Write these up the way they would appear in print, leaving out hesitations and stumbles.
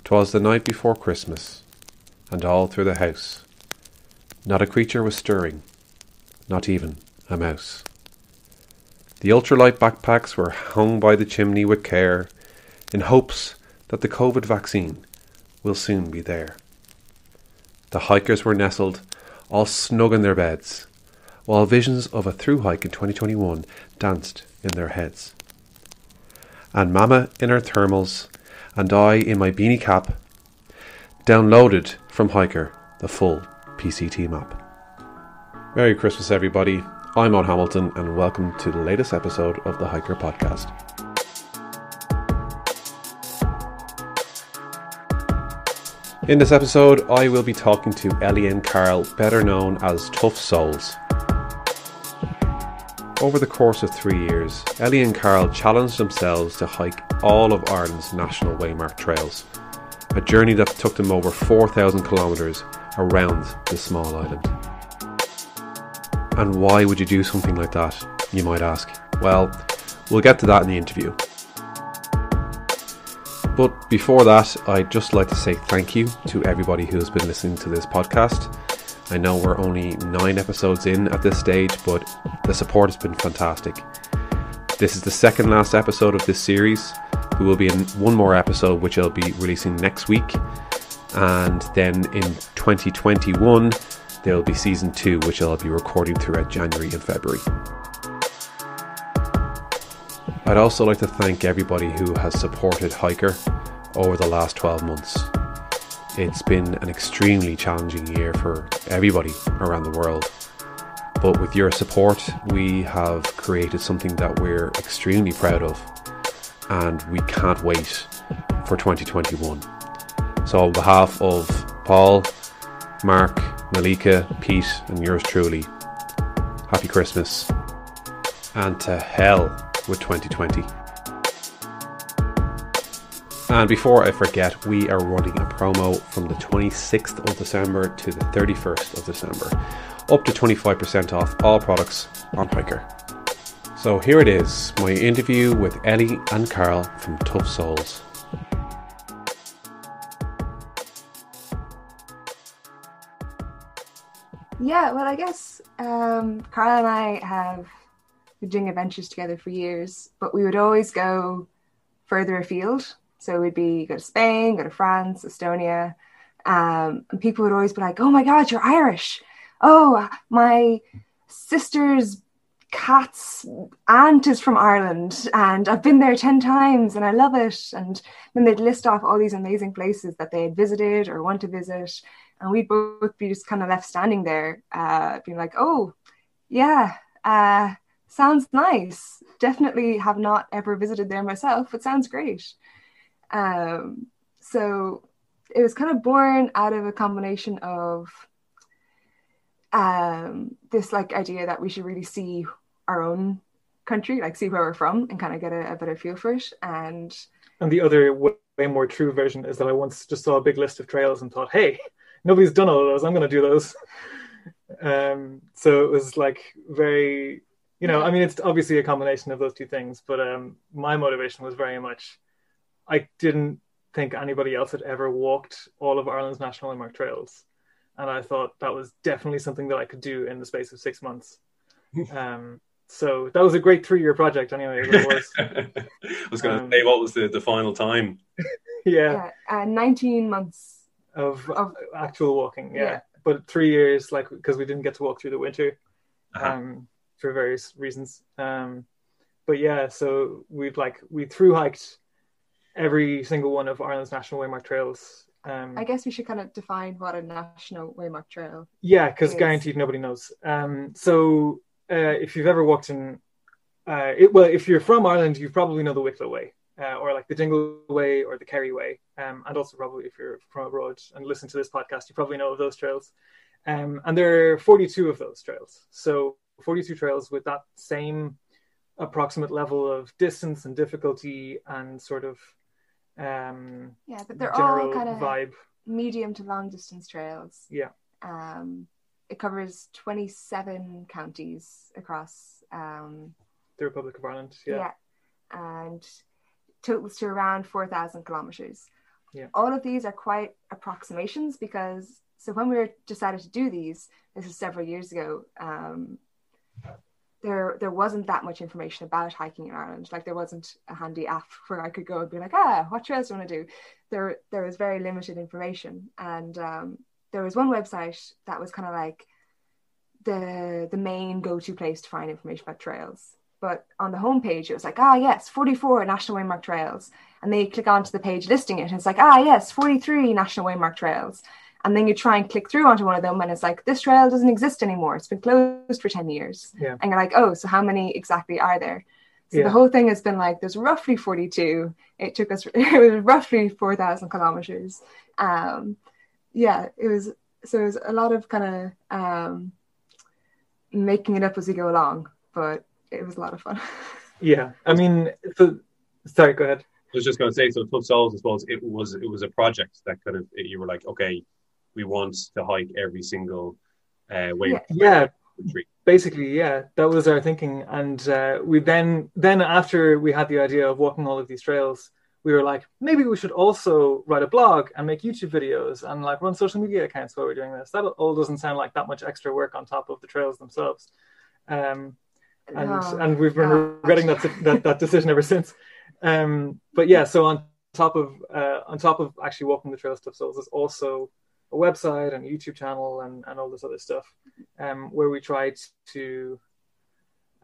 'Twas the night before Christmas, and all through the house not a creature was stirring, not even a mouse. The ultralight backpacks were hung by the chimney with care, in hopes that the COVID vaccine will soon be there. The hikers were nestled, all snug in their beds, while visions of a through hike in 2021 danced in their heads. And Mama in her thermals, and I in my beanie cap, downloaded from HiiKER the full PCT map. Merry Christmas, everybody. I'm Owen Hamilton, and welcome to the latest episode of the HiiKER podcast. In this episode, I will be talking to Ellie and Karl, better known as Tough Souls. Over the course of 3 years, Ellie and Karl challenged themselves to hike all of Ireland's national waymarked trails, a journey that took them over 4,000 kilometres around this small island. And why would you do something like that, you might ask? Well, we'll get to that in the interview. But before that, I'd just like to say thank you to everybody who has been listening to this podcast. I know we're only 9 episodes in at this stage, but the support has been fantastic. This is the second last episode of this series. There will be one more episode which I'll be releasing next week. And then in 2021, there will be season 2, which I'll be recording throughout January and February. I'd also like to thank everybody who has supported HiiKER over the last 12 months. It's been an extremely challenging year for everybody around the world. But with your support, we have created something that we're extremely proud of. And we can't wait for 2021. So on behalf of Paul, Mark, Malika, Pete and yours truly, happy Christmas. And to hell with 2020. And before I forget, we are running a promo from the 26th of December to the 31st of December, up to 25% off all products on HiiKER. So here it is, my interview with Ellie and Karl from Tough Souls. Yeah, well, I guess Karl and I have been doing adventures together for years, but we would always go further afield. So we'd go to Spain, go to France, Estonia, and people would always be like, "Oh my God, you're Irish! Oh, my sister's cat's aunt is from Ireland, and I've been there 10 times, and I love it." And then they'd list off all these amazing places that they had visited or want to visit, and we'd both be just kind of left standing there, being like, "Oh, yeah, sounds nice. Definitely have not ever visited there myself, but sounds great." So it was kind of born out of a combination of this like idea that we should really see our own country, like see where we're from and kind of get a better feel for it. And the other way more true version is that I once just saw a big list of trails and thought, hey, nobody's done all of those, I'm going to do those. So it was like very, I mean, it's obviously a combination of those two things, but my motivation was very much, I didn't think anybody else had ever walked all of Ireland's national landmark trails. And I thought that was definitely something that I could do in the space of 6 months. So that was a great 3-year project anyway. It was. I was going to say, what was the final time? Yeah. 19 months. Of actual walking, yeah. But 3 years, like, because we didn't get to walk through the winter for various reasons. But yeah, so we through hiked every single one of Ireland's national waymark trails. I guess we should kind of define what a national waymark trail Yeah, because guaranteed nobody knows. So if you've ever walked in, if you're from Ireland, you probably know the Wicklow Way, or like the Dingle Way or the Kerry Way. And also probably if you're from abroad and listen to this podcast, you probably know of those trails. And there are 42 of those trails. So 42 trails with that same approximate level of distance and difficulty and sort of but they're general all kind of vibe. Medium to long distance trails. Yeah. It covers 27 counties across the Republic of Ireland. Yeah. And totals to around 4,000 kilometers. all of these are quite approximations because, so when we decided to do these, this was several years ago, there wasn't that much information about hiking in Ireland. Like there wasn't a handy app where I could go and be like, what trails do you want to do? There was very limited information. And there was one website that was kind of like the main go-to place to find information about trails. But on the homepage, it was like, yes, 44 National Waymarked Trails. And then you click onto the page listing it, and it's like, yes, 43 National Waymarked Trails. And then you try and click through onto one of them, and it's like, this trail doesn't exist anymore. It's been closed for 10 years. Yeah. And you're like, so how many exactly are there? So the whole thing has been like, there's roughly 42. It was roughly 4,000 kilometers. It was a lot of kind of making it up as we go along, but it was a lot of fun. Yeah, I mean, sorry, go ahead. I was just going to say, so Tough Souls, I suppose it was a project that kind of, you were like, okay, we want to hike every single way. Yeah, basically, yeah, that was our thinking. And we then after we had the idea of walking all of these trails, we were like, maybe we should also write a blog and make YouTube videos and like run social media accounts while we're doing this. That all doesn't sound like that much extra work on top of the trails themselves. And we've been regretting that decision ever since. But yeah, so on top of actually walking the trails, Tough Souls is also a website and a YouTube channel and all this other stuff, where we tried to,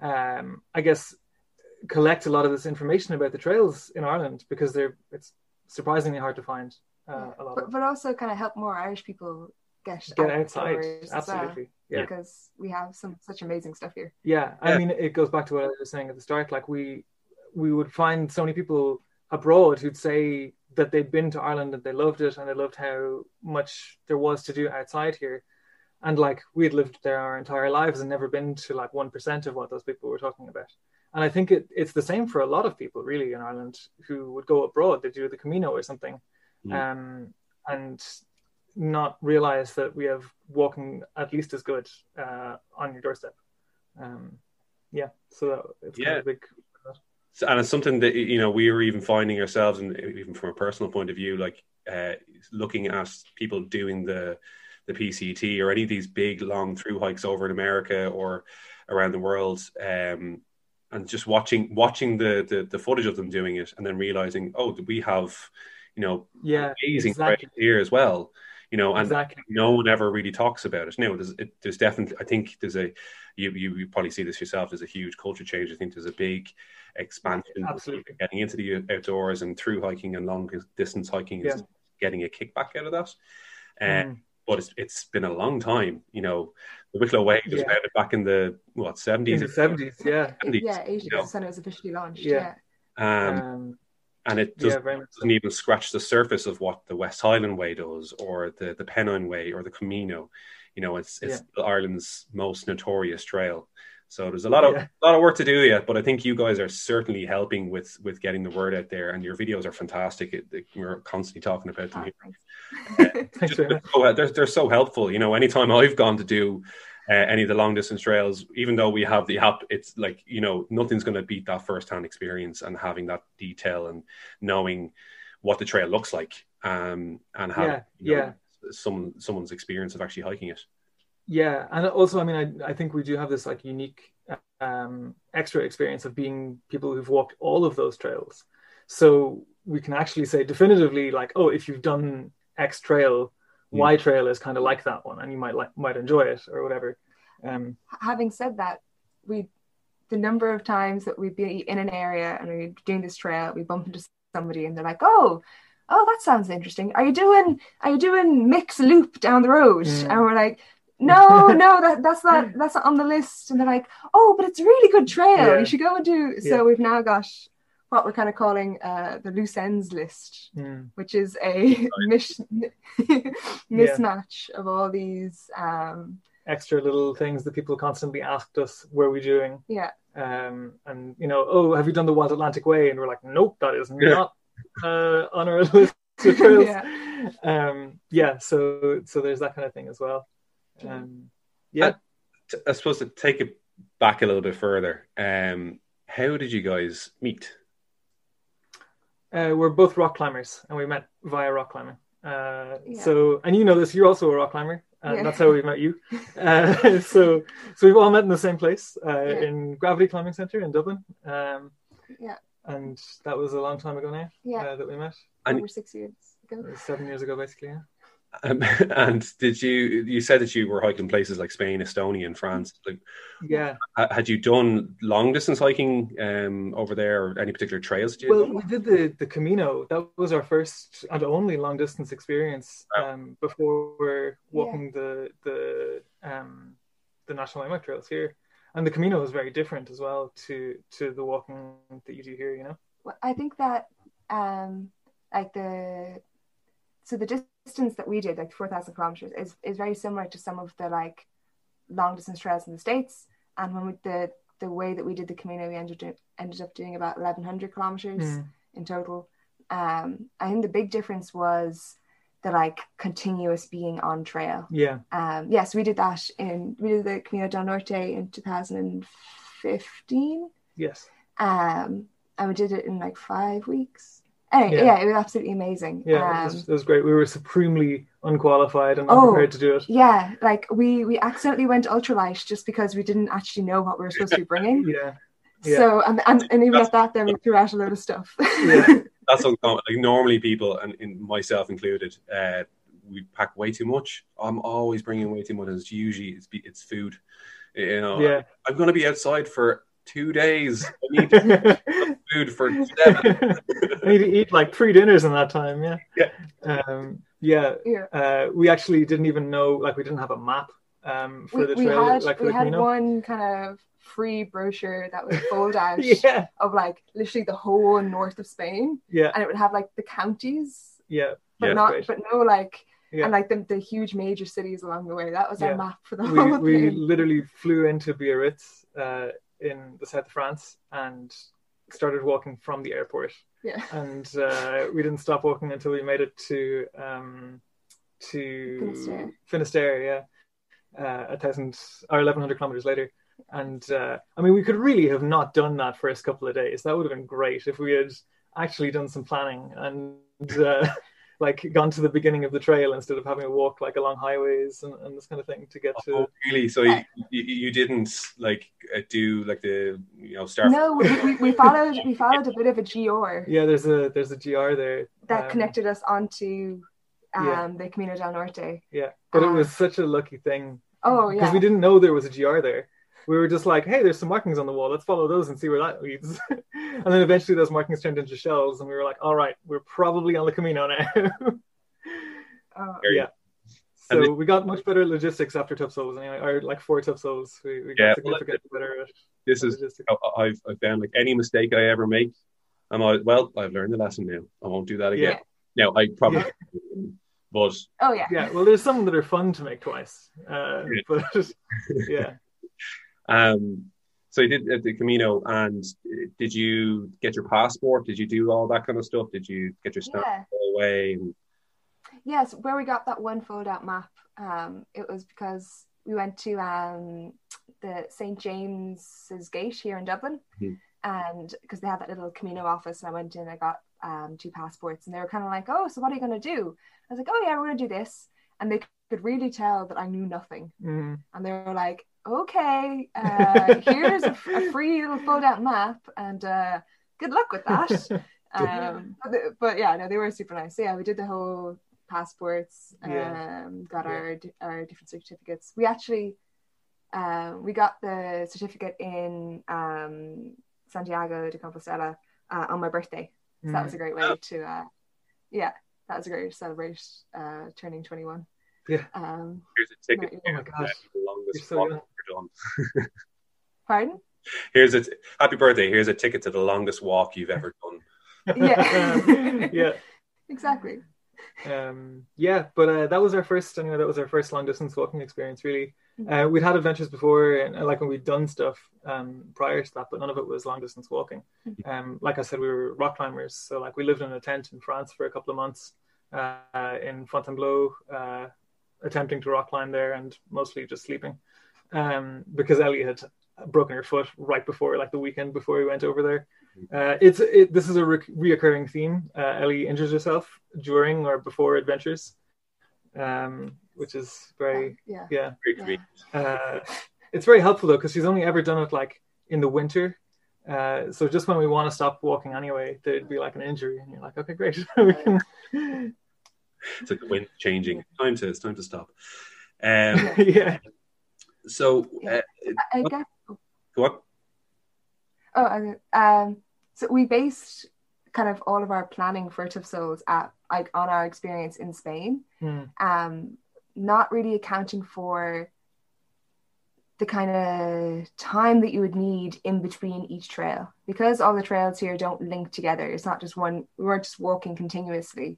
I guess, collect a lot of this information about the trails in Ireland because it's surprisingly hard to find. But also kind of help more Irish people get outside. Absolutely, yeah. Because we have such amazing stuff here. Yeah, I mean, it goes back to what I was saying at the start. Like we would find so many people abroad who'd say that they'd been to Ireland and they loved it and they loved how much there was to do outside here. And like we'd lived there our entire lives and never been to like 1% of what those people were talking about. And I think it's the same for a lot of people really in Ireland who would go abroad. They do the Camino or something, and not realize that we have walking at least as good on your doorstep. So it's kind of a big. And it's something that, you know, we are even finding ourselves, and even from a personal point of view, like looking at people doing the PCT or any of these big long through hikes over in America or around the world, and just watching the footage of them doing it, and then realizing, we have, you know, amazing trails here as well, you know, and no one ever really talks about it. Now, there's definitely, I think there's you probably see this yourself. There's a huge culture change. I think there's a big expansion. Absolutely. Getting into the outdoors and through hiking and long distance hiking is getting a kickback out of that. But it's been a long time, you know. The Wicklow Way was founded back in the 70s. In the 70s, yeah. 80s, you know. When it was officially launched. And it doesn't even scratch the surface of what the West Highland Way does, or the Pennine Way, or the Camino. You know, it's Ireland's most notorious trail. So there's a lot of work to do yet, but I think you guys are certainly helping with getting the word out there, and your videos are fantastic. We're constantly talking about them here. They're so helpful. You know, anytime I've gone to do any of the long distance trails, even though we have the app, it's like, you know, nothing's going to beat that first-hand experience and having that detail and knowing what the trail looks like, and having someone's experience of actually hiking it. Yeah, and also, I mean, I think we do have this like unique extra experience of being people who've walked all of those trails. So we can actually say definitively, like, if you've done X trail, Y trail is kind of like that one, and you might enjoy it or whatever. Having said that, the number of times that we'd be in an area and we'd be doing this trail, we bump into somebody and they're like, oh, that sounds interesting. Are you doing Mick's Loop down the road? And we're like, no, that's not on the list. And they're like, but it's a really good trail. You should go and do. So we've now got what we're kind of calling the loose ends list, which is a mismatch of all these extra little things that people constantly asked us, were we doing? And you know, have you done the Wild Atlantic Way? And we're like, nope, that is not on our list of trails. So there's that kind of thing as well. I suppose to take it back a little bit further, how did you guys meet? We're both rock climbers, and we met via rock climbing. Yeah. So, and you know this, you're also a rock climber, and Yeah. that's how we met you. So we've all met in the same place, Yeah. in Gravity Climbing Centre in Dublin. Yeah. And that was a long time ago now. Yeah. That we met. And- Over 6 years ago. It was 7 years ago, basically. Yeah. And you said that you were hiking places like Spain, Estonia, and France. Like, Yeah. had you done long distance hiking over there, or any particular trails that you Well, had done? we did the Camino. That was our first and only long distance experience before walking the National Landmark trails here. And the Camino was very different as well to the walking that you do here, you know? Well, I think that like the distance that we did, like 4,000 kilometers, is very similar to some of the like long distance trails in the States. And when the way that we did the Camino, we ended up doing about 1,100 kilometers in total. I think the big difference was the like continuous being on trail. Yeah. Yes, we did that we did the Camino del Norte in 2015. Yes. And we did it in like 5 weeks. Anyway, Yeah. it was absolutely amazing. Yeah, it was great. We were supremely unqualified and unprepared to do it. Yeah, like we accidentally went ultralight just because we didn't actually know what we were supposed to be bringing. Yeah. So and even at that, then we threw out a load of stuff. Yeah, that's uncommon. Like normally people, and in myself included, we pack way too much. I'm always bringing way too much. And it's usually it's food. You know, Yeah. I'm going to be outside for 2 days. I need food for 7. I need to eat like 3 dinners in that time. Yeah. We actually didn't even know, like we didn't have a map for the trail. We had one kind of free brochure that would fold out of like literally the whole north of Spain. Yeah. And it would have like the counties. Yeah. But no like Yeah. and like the huge major cities along the way. That was our map for the whole thing. We literally flew into Biarritz in the south of France and started walking from the airport. Yeah. And we didn't stop walking until we made it to Finisterre, 1,100 kilometers later. And I mean, we could really have not done that first couple of days. That would have been great if we had actually done some planning and like gone to the beginning of the trail instead of having to walk like along highways and this kind of thing to get to. Oh, really? So you didn't like do like the start? No, we followed a bit of a GR. Yeah, there's a GR there that connected us onto the Camino del Norte. Yeah, but it was such a lucky thing. Oh yeah, because we didn't know there was a GR there. We were just like, hey, there's some markings on the wall. Let's follow those and see where that leads. And then eventually those markings turned into shells, and we were like, all right, we're probably on the Camino now. Yeah. So we got much better logistics after Tough Souls anyway, or like 4 Tough Souls. We got significantly better at this is I've found like any mistake I ever make, I'm like, well, I've learned the lesson now. I won't do that again. Now I probably but yeah, well, there's some that are fun to make twice. But yeah. So you did the Camino, and did you get your passport? Did you do all that kind of stuff? Did you get your stamp away? Yes, where we got that one fold-out map, it was because we went to the St. James's Gate here in Dublin, and because they had that little Camino office, and I went in, I got 2 passports, and they were kind of like, oh, so what are you going to do? I was like, oh yeah, we're going to do this, and they could really tell that I knew nothing, and they were like, okay, here's a free little fold-out map, and good luck with that. But yeah, no, they were super nice. So yeah, we did the whole passports, got our different certificates. We actually we got the certificate in Santiago de Compostela on my birthday. So that was a great way to that was a great way to celebrate turning 21. Yeah. Here's a ticket. Oh my gosh. The longest so walk young. you've done. Pardon? Happy birthday. Here's a ticket to the longest walk you've ever done. Yeah. Yeah. Exactly. But that was our first. Anyway, that was our first long distance walking experience. Really, we'd had adventures before, and like when we'd done stuff prior to that, but none of it was long distance walking. Like I said, we were rock climbers, so like we lived in a tent in France for a couple of months in Fontainebleau, attempting to rock climb there, and mostly just sleeping because Ellie had broken her foot right before, like the weekend before we went over there. This is a reoccurring theme. Ellie injures herself during or before adventures, which is very Great for me. it's very helpful though, because she's only ever done it like in the winter. So just when we want to stop walking anyway, there'd be like an injury, and you're like, okay, great, we can. It's like the wind changing. It's time to stop. Yeah. So I guess. go Oh, so we based kind of all of our planning for Tough Souls on our experience in Spain. Not really accounting for the kind of time that you would need in between each trail, because all the trails here don't link together. It's not just one. We weren't just walking continuously.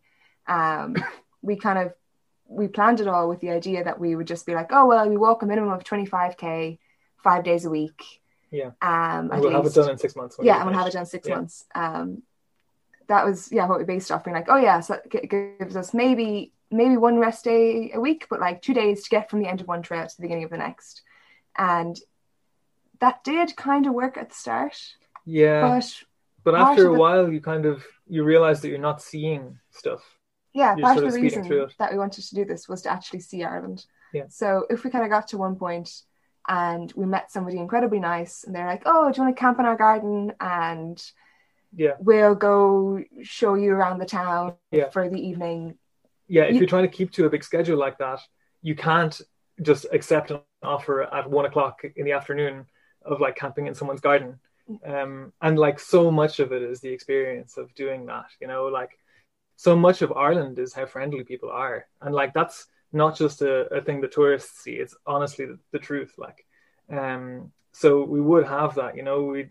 We planned it all with the idea that we would just be like, oh well, we walk a minimum of 25k 5 days a week. Yeah. And we'll have it done in 6 months. Yeah, and we'll have it done 6 months. That was what we based off, being like, oh yeah, so it gives us maybe one rest day a week, but like 2 days to get from the end of one trail to the beginning of the next. And that did kind of work at the start. Yeah. But after a while, you realize that you're not seeing stuff. Yeah, part of the reason that we wanted to do this was to actually see Ireland. Yeah. So if we kind of got to one point and we met somebody incredibly nice, and they're like, oh, do you want to camp in our garden? And we'll go show you around the town for the evening. Yeah, if you're trying to keep to a big schedule like that, you can't just accept an offer at 1 o'clock in the afternoon of like camping in someone's garden. And like so much of it is the experience of doing that, like so much of Ireland is how friendly people are. And like, that's not just a thing the tourists see, it's honestly the truth. Like, so we would have that,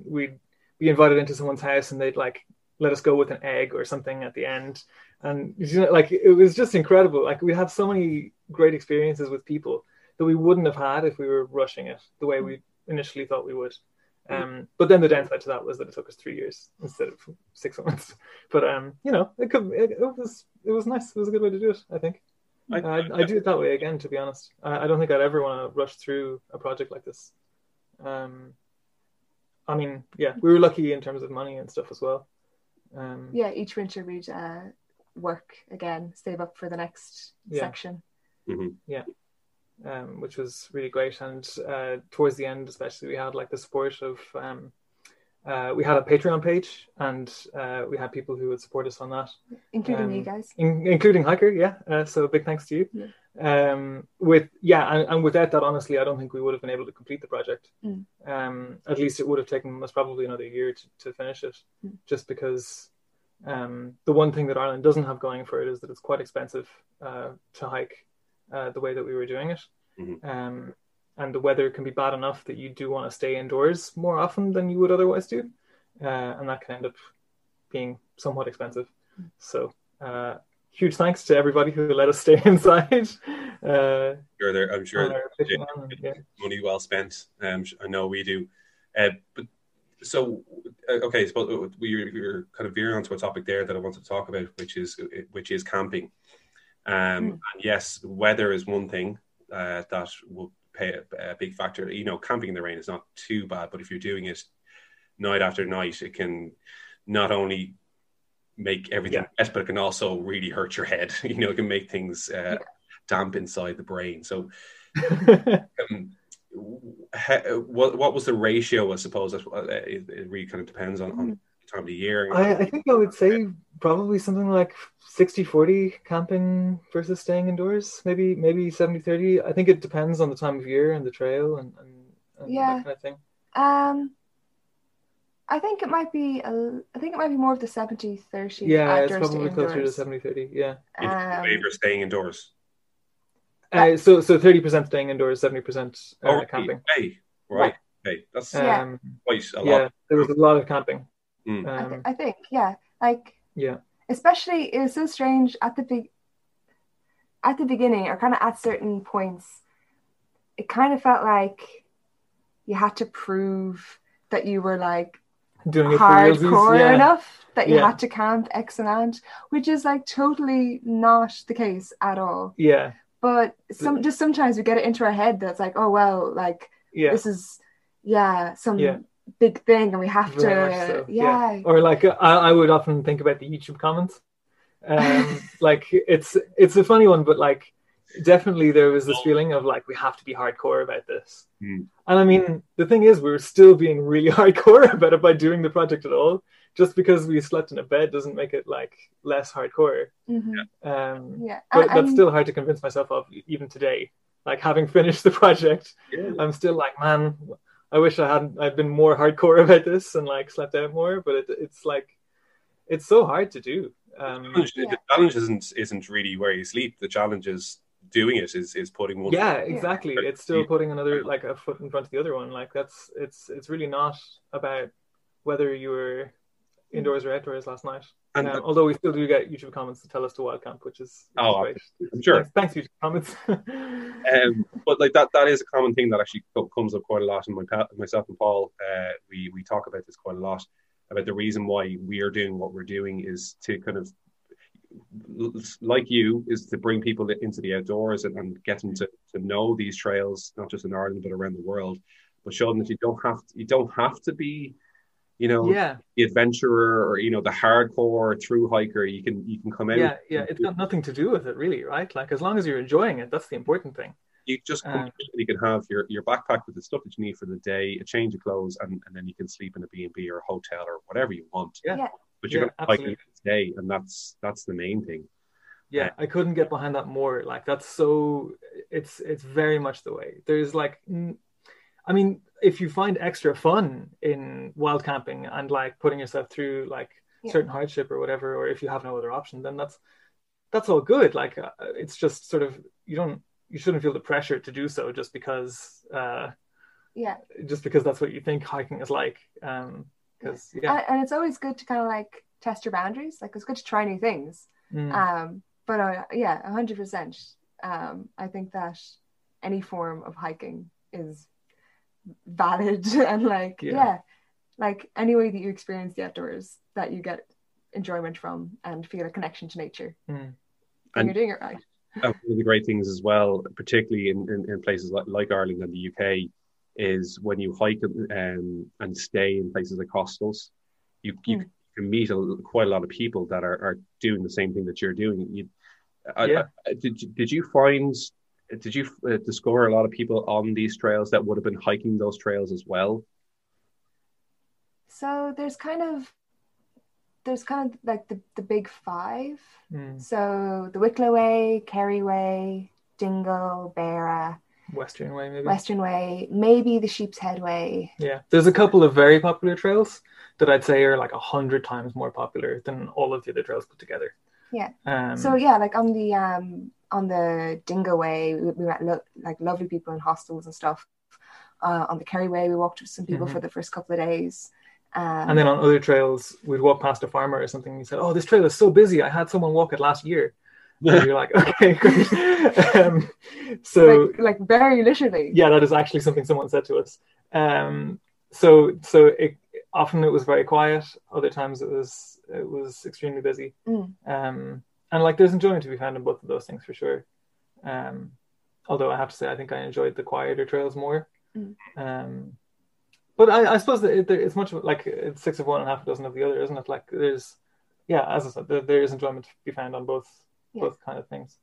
we'd be invited into someone's house and they'd like let us go with an egg or something at the end. And like, it was just incredible. Like, we had so many great experiences with people that we wouldn't have had if we were rushing it the way we initially thought we would. But then the downside to that was that it took us 3 years instead of 6 months. But it was nice. It was a good way to do it, I think. I do it that way again, to be honest. I don't think I'd ever want to rush through a project like this. I mean, we were lucky in terms of money and stuff as well. Each winter we'd work again, save up for the next section. Yeah. Which was really great. And towards the end, especially, we had like the support of we had a Patreon page, and we had people who would support us on that, including you guys, including HiiKER. So big thanks to you. And without that, honestly, I don't think we would have been able to complete the project. At least it would have taken us probably another year to finish it, just because the one thing that Ireland doesn't have going for it is that it's quite expensive to hike the way that we were doing it. And the weather can be bad enough that you do want to stay indoors more often than you would otherwise do, and that can end up being somewhat expensive. So huge thanks to everybody who let us stay inside. I'm sure money well spent. I know we do. But so okay, so we're kind of veering onto a topic there that I want to talk about, which is camping. And yes, weather is one thing that will play a big factor. Camping in the rain is not too bad, but if you're doing it night after night, it can not only make everything best, but it can also really hurt your head. It can make things damp inside the brain. So what was the ratio? I suppose it really kind of depends on the time of the year. I think I would say probably something like 60-40 camping versus staying indoors, maybe 70-30. I think it depends on the time of year and the trail and that kind of thing. I think it might be more of the 70-30. Yeah, it's probably closer to 70-30. Yeah. In favor of staying indoors. So 30% staying indoors, 70% camping. Right. Okay, that's quite a lot. Yeah, there was a lot of camping. I think, especially it was so strange at the beginning, or kind of at certain points, it kind of felt like you had to prove that you were like doing it hardcore enough that you had to camp X amount, which is like totally not the case at all. Yeah. But sometimes we get it into our head that's like, oh well, like this is big thing, and we have Very much to, so, yeah. Or like I would often think about the YouTube comments. Like it's a funny one, but like definitely there was this feeling of like we have to be hardcore about this. Mm. And I mean, the thing is, we were still being really hardcore about it by doing the project at all. Just because we slept in a bed doesn't make it like less hardcore. But that's still hard to convince myself of even today. Like having finished the project, I'm still like, man, I wish I'd been more hardcore about this and like slept out more. But it's like, it's so hard to do. The challenge isn't really where you sleep. The challenge is doing it. Is putting one. Yeah, exactly. It's still putting another like a foot in front of the other one. Like it's really not about whether you were indoors or outdoors last night. Although we still do get YouTube comments to tell us to wild camp, which is great. I'm sure. Thanks YouTube comments. But like that is a common thing that actually comes up quite a lot. And myself and Paul, we talk about this quite a lot, about the reason why we are doing what we're doing is to kind of, like you, is to bring people into the outdoors and get them to know these trails, not just in Ireland but around the world, but show them that you don't have to be, the adventurer or the hardcore through hiker. You can come out. It's got nothing to do with it really, right? Like as long as you're enjoying it, that's the important thing. You just come, you can have your backpack with the stuff that you need for the day, a change of clothes, and then you can sleep in a B&B or a hotel or whatever you want. But you're going to hike it today, and that's the main thing. I couldn't get behind that more. Like that's so it's very much the way. There's like, I mean, if you find extra fun in wild camping and like putting yourself through like certain hardship or whatever, or if you have no other option, then that's all good. Like it's just sort of you shouldn't feel the pressure to do so just because that's what you think hiking is like. And it's always good to kind of like test your boundaries. Like it's good to try new things. But 100%. I think that any form of hiking is valid and like like any way that you experience the outdoors, that you get enjoyment from and feel a connection to nature, and you're doing it right. One of the great things as well, particularly in places like Ireland and the UK, is when you hike and stay in places like hostels, you can meet quite a lot of people that are doing the same thing that you're doing. Did you discover a lot of people on these trails that would have been hiking those trails as well? So there's kind of like the big five. So the Wicklow Way, Kerry Way, Dingle, Beara, Western Way, maybe the Sheep's Head Way. Yeah, there's a couple of very popular trails that I'd say are like 100 times more popular than all of the other trails put together. Like on the Dingle Way, we met like lovely people in hostels and stuff. On the Kerry Way, we walked with some people for the first couple of days. And then on other trails, we'd walk past a farmer or something. And he said, "Oh, this trail is so busy. I had someone walk it last year." And you're like, "Okay, great." So, like very literally. Yeah, that is actually something someone said to us. So often it was very quiet. Other times it was extremely busy. And like there's enjoyment to be found in both of those things for sure. Although I have to say, I think I enjoyed the quieter trails more. But I suppose that it's much like it's 6 of one and half a dozen of the other, isn't it? Like there's, as I said, there is enjoyment to be found on both kind of things.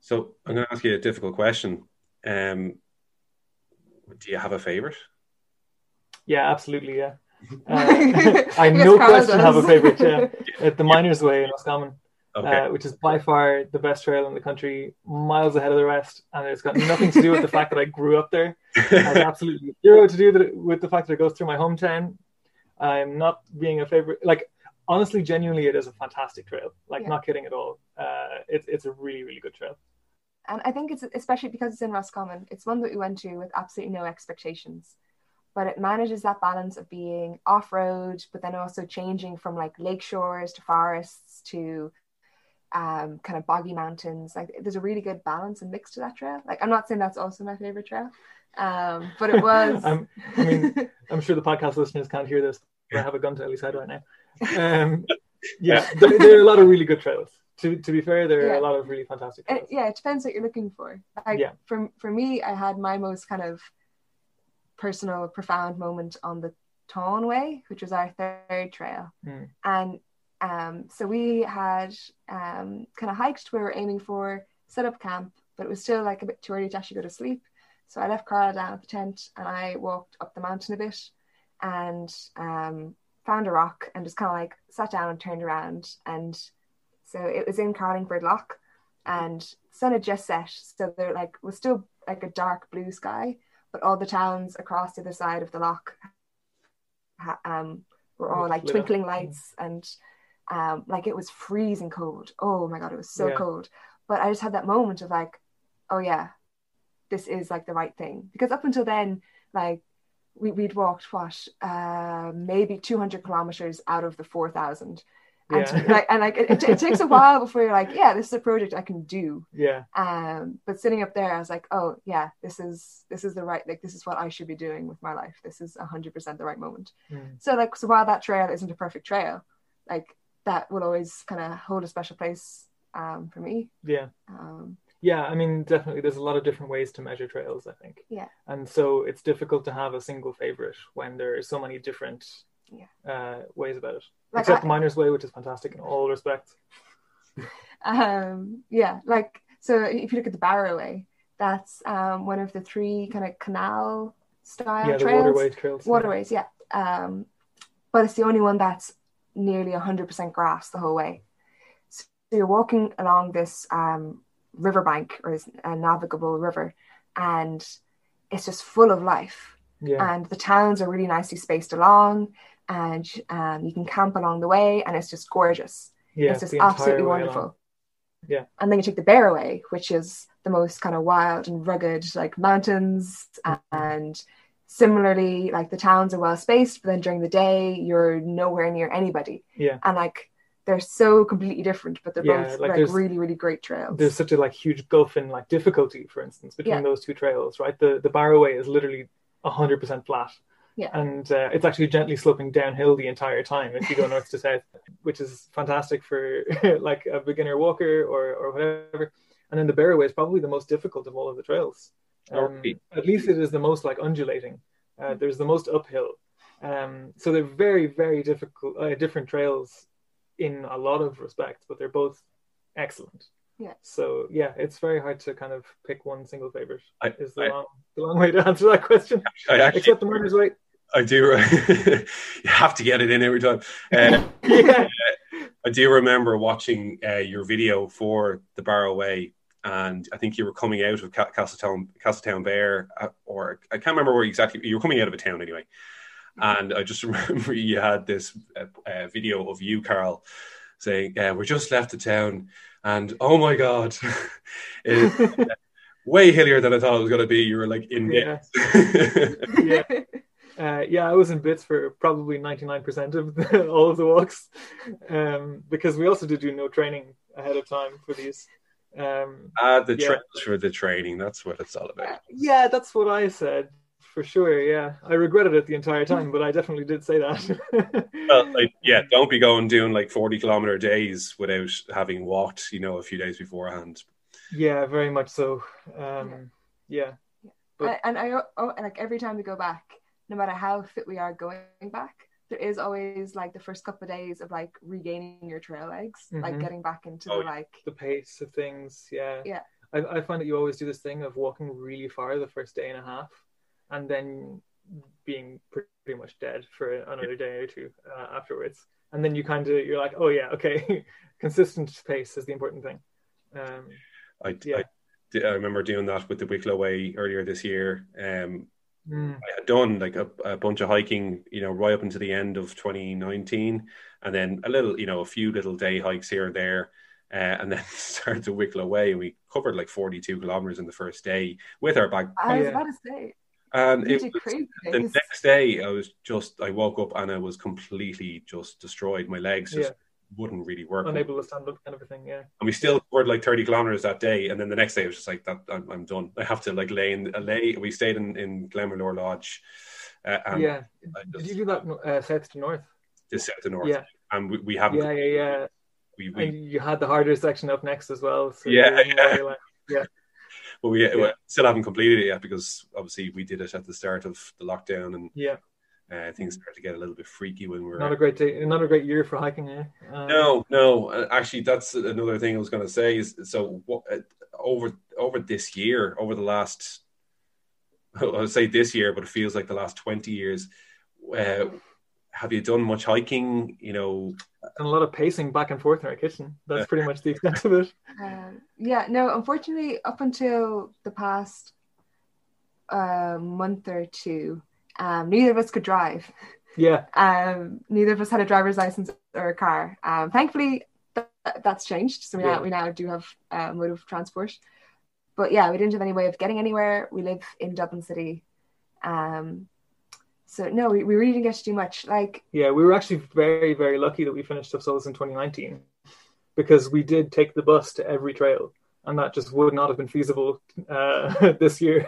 So I'm going to ask you a difficult question. Do you have a favorite? Yeah, absolutely. Yeah. I no question have a favorite. At the Miners Way in Roscommon, which is by far the best trail in the country, miles ahead of the rest, and it's got nothing to do with the fact that I grew up there. It has absolutely zero to do with the fact that it goes through my hometown. I'm not being a favorite. Like honestly, genuinely, it is a fantastic trail. Like not kidding at all. It's a really, really good trail. And I think it's especially because it's in Roscommon. It's one that we went to with absolutely no expectations. But it manages that balance of being off-road, but then also changing from like lake shores to forests to kind of boggy mountains. Like there's a really good balance and mix to that trail. Like I'm not saying that's also my favorite trail, but it was. I'm sure the podcast listeners can't hear this, but I have a gun to Ellie's head right now. There are a lot of really good trails. To be fair, there are a lot of really fantastic trails. It depends what you're looking for. Like for me, I had my most kind of personal, profound moment on the Tawn Way, which was our third trail. And so we had kind of hiked where we were aiming for, set up camp, but it was still like a bit too early to actually go to sleep. So I left Carl down at the tent and I walked up the mountain a bit and found a rock and just kind of like sat down and turned around. And so it was in Carlingford Loch and the sun had just set. So there like was still like a dark blue sky, but all the towns across the other side of the loch were all like twinkling lights and like it was freezing cold. Oh my God, it was so cold. But I just had that moment of like, oh yeah, this is like the right thing. Because up until then, like we'd walked maybe 200 kilometers out of the 4,000. And it takes a while before you're like, yeah, this is a project I can do. But sitting up there, I was like, oh yeah, this is the right, like this is what I should be doing with my life. This is 100% the right moment. So while that trail isn't a perfect trail, like that will always kind of hold a special place for me. I mean, definitely there's a lot of different ways to measure trails, I think. And so it's difficult to have a single favorite when there are so many different ways about it. Like except the Miner's Way, which is fantastic in all respects. So if you look at the Barrow Way, that's one of the 3 kind of canal style trails. Waterways, but it's the only one that's nearly 100% grass the whole way. So you're walking along this riverbank, or a navigable river, and it's just full of life. And the towns are really nicely spaced along, and you can camp along the way, and it's just gorgeous. It's just absolutely wonderful. And then you take the Bear Way, which is the most kind of wild and rugged, like mountains, and similarly, like the towns are well spaced, but then during the day you're nowhere near anybody. And like they're so completely different, but they're both like really, really great trails. There's such a like huge gulf in like difficulty, for instance, between those 2 trails, right? The Barrow Way is literally 100% flat. And it's actually gently sloping downhill the entire time if you go north to south, which is fantastic for like a beginner walker or whatever. And then the Barrow Way is probably the most difficult of all of the trails. At least it is the most like undulating. There's the most uphill. So they're very, very different trails in a lot of respects, but they're both excellent. So it's very hard to kind of pick one single favorite. Is the long way to answer that question. Except the Miner's Way. I do. You have to get it in every time. I do remember watching your video for the Barrow Way, and I think you were coming out of Castletown Bear, or I can't remember where exactly. You were coming out of a town anyway. And I just remember you had this video of you, Karl, saying, we're just left the town, and oh my God, it's way hillier than I thought it was going to be. You were like in bits. I was in bits for probably 99% of all of the walks, because we also did do no training ahead of time for these. Trails for the training, that's what it's all about. That's what I said. For sure, I regretted it the entire time, but I definitely did say that. Well, don't be doing like 40-kilometer days without having walked, a few days beforehand. Yeah, very much so. But, and I like every time we go back, no matter how fit we are going back, there is always like the first couple of days of like regaining your trail legs, like getting back into the pace of things. I find that you always do this thing of walking really far the first day and a half, and then being pretty much dead for another day or two afterwards. And then you're like, oh yeah, okay. Consistent pace is the important thing. I remember doing that with the Wicklow Way earlier this year. I had done like a bunch of hiking, right up into the end of 2019, and then a few little day hikes here and there. And then started the Wicklow Way, and we covered like 42 kilometers in the first day with our bag. I was about to say. And the next day, I woke up and I was completely just destroyed. My legs just wouldn't really work. Unable to stand up kind of a thing, And we still covered like 30 kilometers that day. And then the next day, I was just like, I'm done. I have to like lay. We stayed in Glenmalure Lodge. Did you do that south to north? South to north. Yeah. And we haven't. And you had the harder section up next as well. So but we still haven't completed it yet because obviously we did it at the start of the lockdown, and things started to get a little bit freaky when we're not a great day, not a great year for hiking. No. Actually, that's another thing I was going to say. Is so over this year, over the last, I would say this year, but it feels like the last 20 years. Have you done much hiking? You know, and a lot of pacing back and forth in our kitchen. That's pretty much the extent of it. No, unfortunately, up until the past month or two, neither of us could drive. Neither of us had a driver's license or a car. Thankfully, that's changed. So we now do have mode of transport. But yeah, we didn't have any way of getting anywhere. We live in Dublin City. So no, we really didn't get to do much. We were actually very, very lucky that we finished Upsols in 2019, because we did take the bus to every trail, and that just would not have been feasible this year.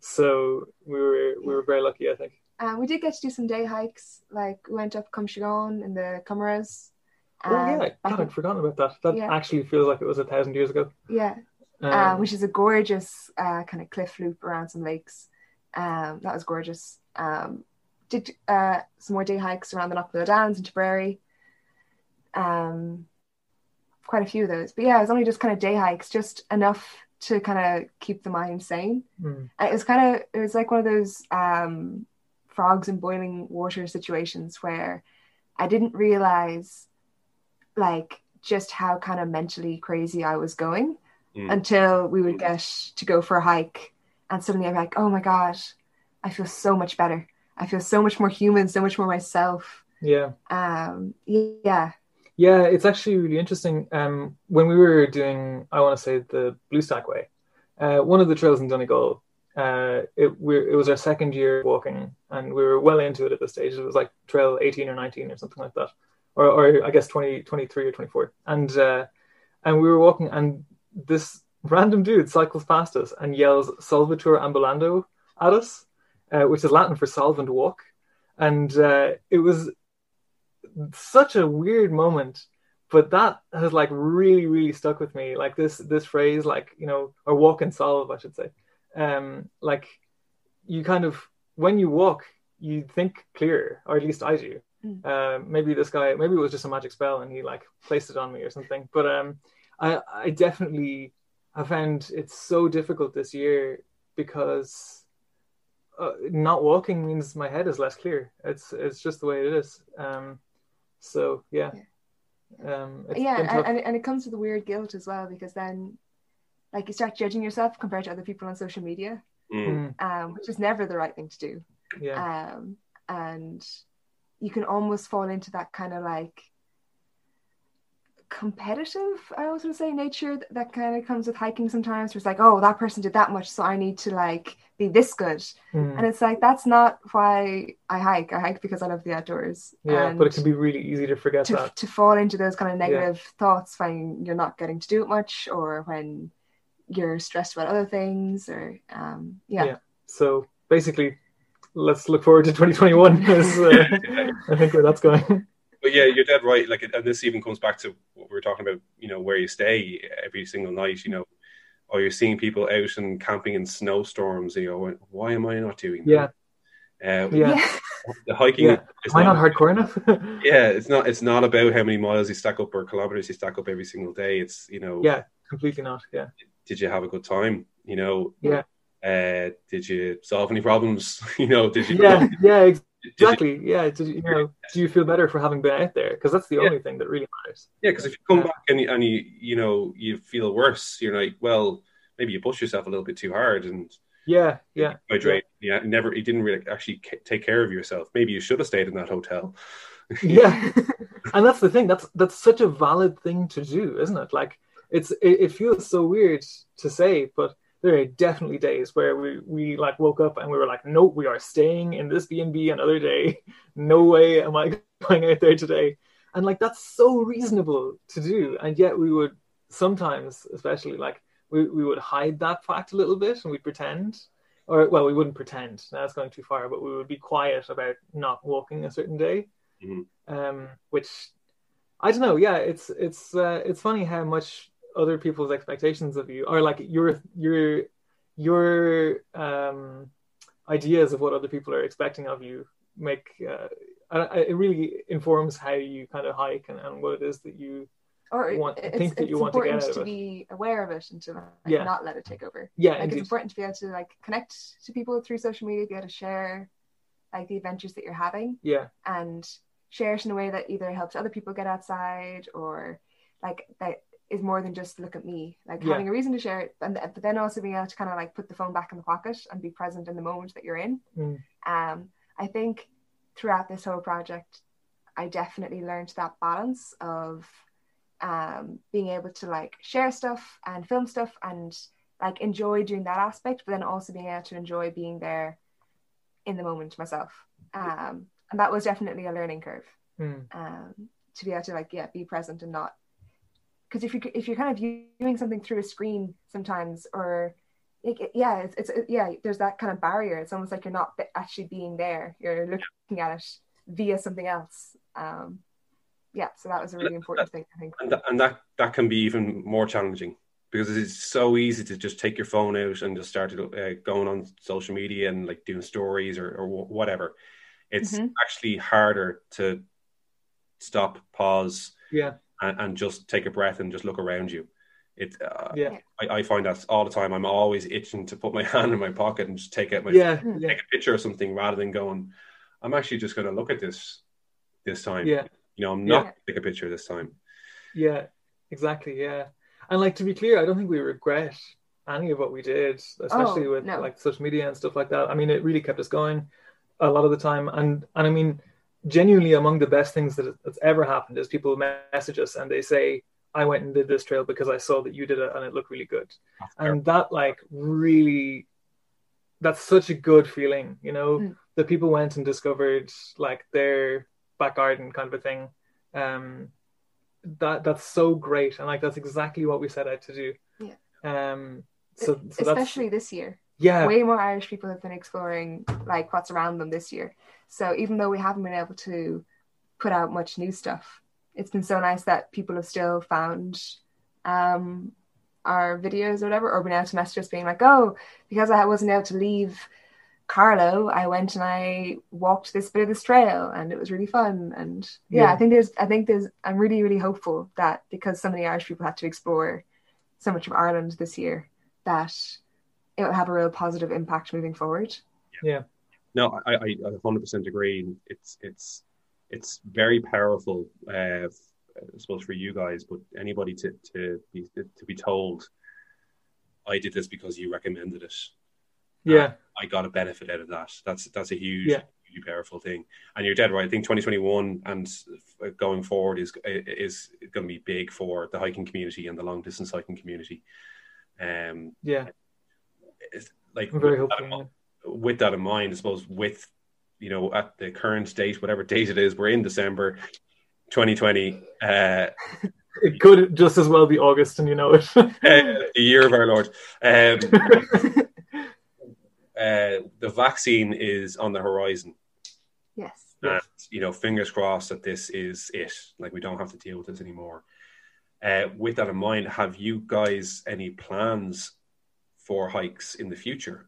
So we were very lucky, I think. We did get to do some day hikes. Like we went up Cumshagon in the Cumaras. I'd forgotten about that. That actually feels like it was 1,000 years ago. Which is a gorgeous kind of cliff loop around some lakes. That was gorgeous. Did some more day hikes around the Knockmill Downs in Tipperary. Quite a few of those. But yeah, it was only just kind of day hikes, just enough to kind of keep the mind sane. It was like one of those frogs in boiling water situations where I didn't realize like just how kind of mentally crazy I was going until we would get to go for a hike, and suddenly I'm like, oh my god, I feel so much better. I feel so much more human, so much more myself. Yeah, it's actually really interesting. When we were doing, I want to say, the Blue Stack Way, one of the trails in Donegal, it was our second year walking, and we were well into it at this stage. It was like trail 18 or 19 or something like that, or I guess 20, 23 or 24. And we were walking, and this random dude cycles past us and yells "Solvitur ambulando" at us, which is Latin for solvent walk. And it was such a weird moment, but that has like really, really stuck with me. Like this phrase, like, you know, or walk and solve, I should say. Like you kind of, when you walk, you think clearer, or at least I do. Maybe it was just a magic spell and he like placed it on me or something. But I definitely have found it's so difficult this year because not walking means my head is less clear. It's just the way it is. And it comes with a weird guilt as well, because then like you start judging yourself compared to other people on social media, which is never the right thing to do. And you can almost fall into that kind of like competitive, I was going to say, nature that kind of comes with hiking sometimes, where it's like, oh, that person did that much, so I need to like be this good. And it's like, that's not why I hike because I love the outdoors. But it can be really easy to forget to fall into those kind of negative thoughts when you're not getting to do it much, or when you're stressed about other things, or so basically let's look forward to 2021 as I think where that's going. But yeah, you're dead right. Like, and this even comes back to what we were talking about, you know, where you stay every single night, you know, or you're seeing people out and camping in snowstorms, you know, why am I not doing that? The hiking am I not hardcore enough? It's not about how many miles you stack up or kilometers you stack up every single day. It's, you know, completely not. Did you have a good time? You know, did you solve any problems? You know, did you Exactly. Do you feel better for having been out there? Because that's the only thing that really matters. Yeah, because if you come back and you feel worse, you're like, well, maybe you push yourself a little bit too hard, and hydrate. You didn't really actually take care of yourself. Maybe you should have stayed in that hotel. And that's the thing. That's such a valid thing to do, isn't it? Like it feels so weird to say, but there are definitely days where we like woke up and we were like, no, we are staying in this B&B another day. No way am I going out there today. And like, that's so reasonable to do. And yet we would sometimes, especially like we would hide that fact a little bit, and we'd pretend, or well, we wouldn't pretend, that's going too far, but we would be quiet about not walking a certain day. Which I don't know. Yeah, it's funny how much other people's expectations of you, or like your ideas of what other people are expecting of you make it really informs how you kind of hike and what it is that you think that you want to get out of it. It's important to be aware of it and to not let it take over. Yeah, like indeed. It's important to be able to like connect to people through social media, be able to share like the adventures that you're having. Yeah. And share it in a way that either helps other people get outside or like that is more than just look at me, like having a reason to share it, but then also being able to kind of like put the phone back in the pocket and be present in the moment that you're in. I think throughout this whole project I definitely learned that balance of being able to like share stuff and film stuff and like enjoy doing that aspect, but then also being able to enjoy being there in the moment myself. And that was definitely a learning curve. To be able to like be present and not, because if you're kind of viewing something through a screen sometimes, or there's that kind of barrier. It's almost like you're not actually being there, you're looking at it via something else. So that was a really important thing, I think. And that can be even more challenging, because it's so easy to just take your phone out and just start going on social media and like doing stories or whatever. It's actually harder to stop, pause, and just take a breath and just look around you. I find that all the time. I'm always itching to put my hand in my pocket and just take out my phone, take a picture of something, rather than going, I'm actually just going to look at this time. I'm not going to take a picture this time. Yeah, exactly. Yeah. And like, to be clear, I don't think we regret any of what we did, especially with like social media and stuff like that. I mean, it really kept us going a lot of the time. And I mean, genuinely among the best things that's ever happened is people message us and they say, I went and did this trail because I saw that you did it and it looked really good. And that like really, that's such a good feeling, that people went and discovered like their back garden kind of a thing. That's so great, and like that's exactly what we set out to do. So especially this year, way more Irish people have been exploring like what's around them this year. So even though we haven't been able to put out much new stuff, it's been so nice that people have still found our videos or whatever, or been able to message us being like, oh, because I wasn't able to leave Carlo, I went and I walked this bit of this trail and it was really fun. And I think there's I'm really, really hopeful that because so many Irish people had to explore so much of Ireland this year, that it will have a real positive impact moving forward. No, I 100% agree. It's very powerful, I suppose, for you guys, but anybody to be told, I did this because you recommended it. I got a benefit out of that. That's a huge, hugely powerful thing. And you're dead right. I think 2021 and going forward is going to be big for the hiking community and the long distance hiking community. It's like, I'm very hopeful. With that in mind, I suppose, with at the current date, whatever date it is, we're in December 2020. It could just as well be August, and it. The year of our Lord. The vaccine is on the horizon. Yes. And fingers crossed that this is it. Like, we don't have to deal with this anymore. With that in mind, have you guys any plans for hikes in the future?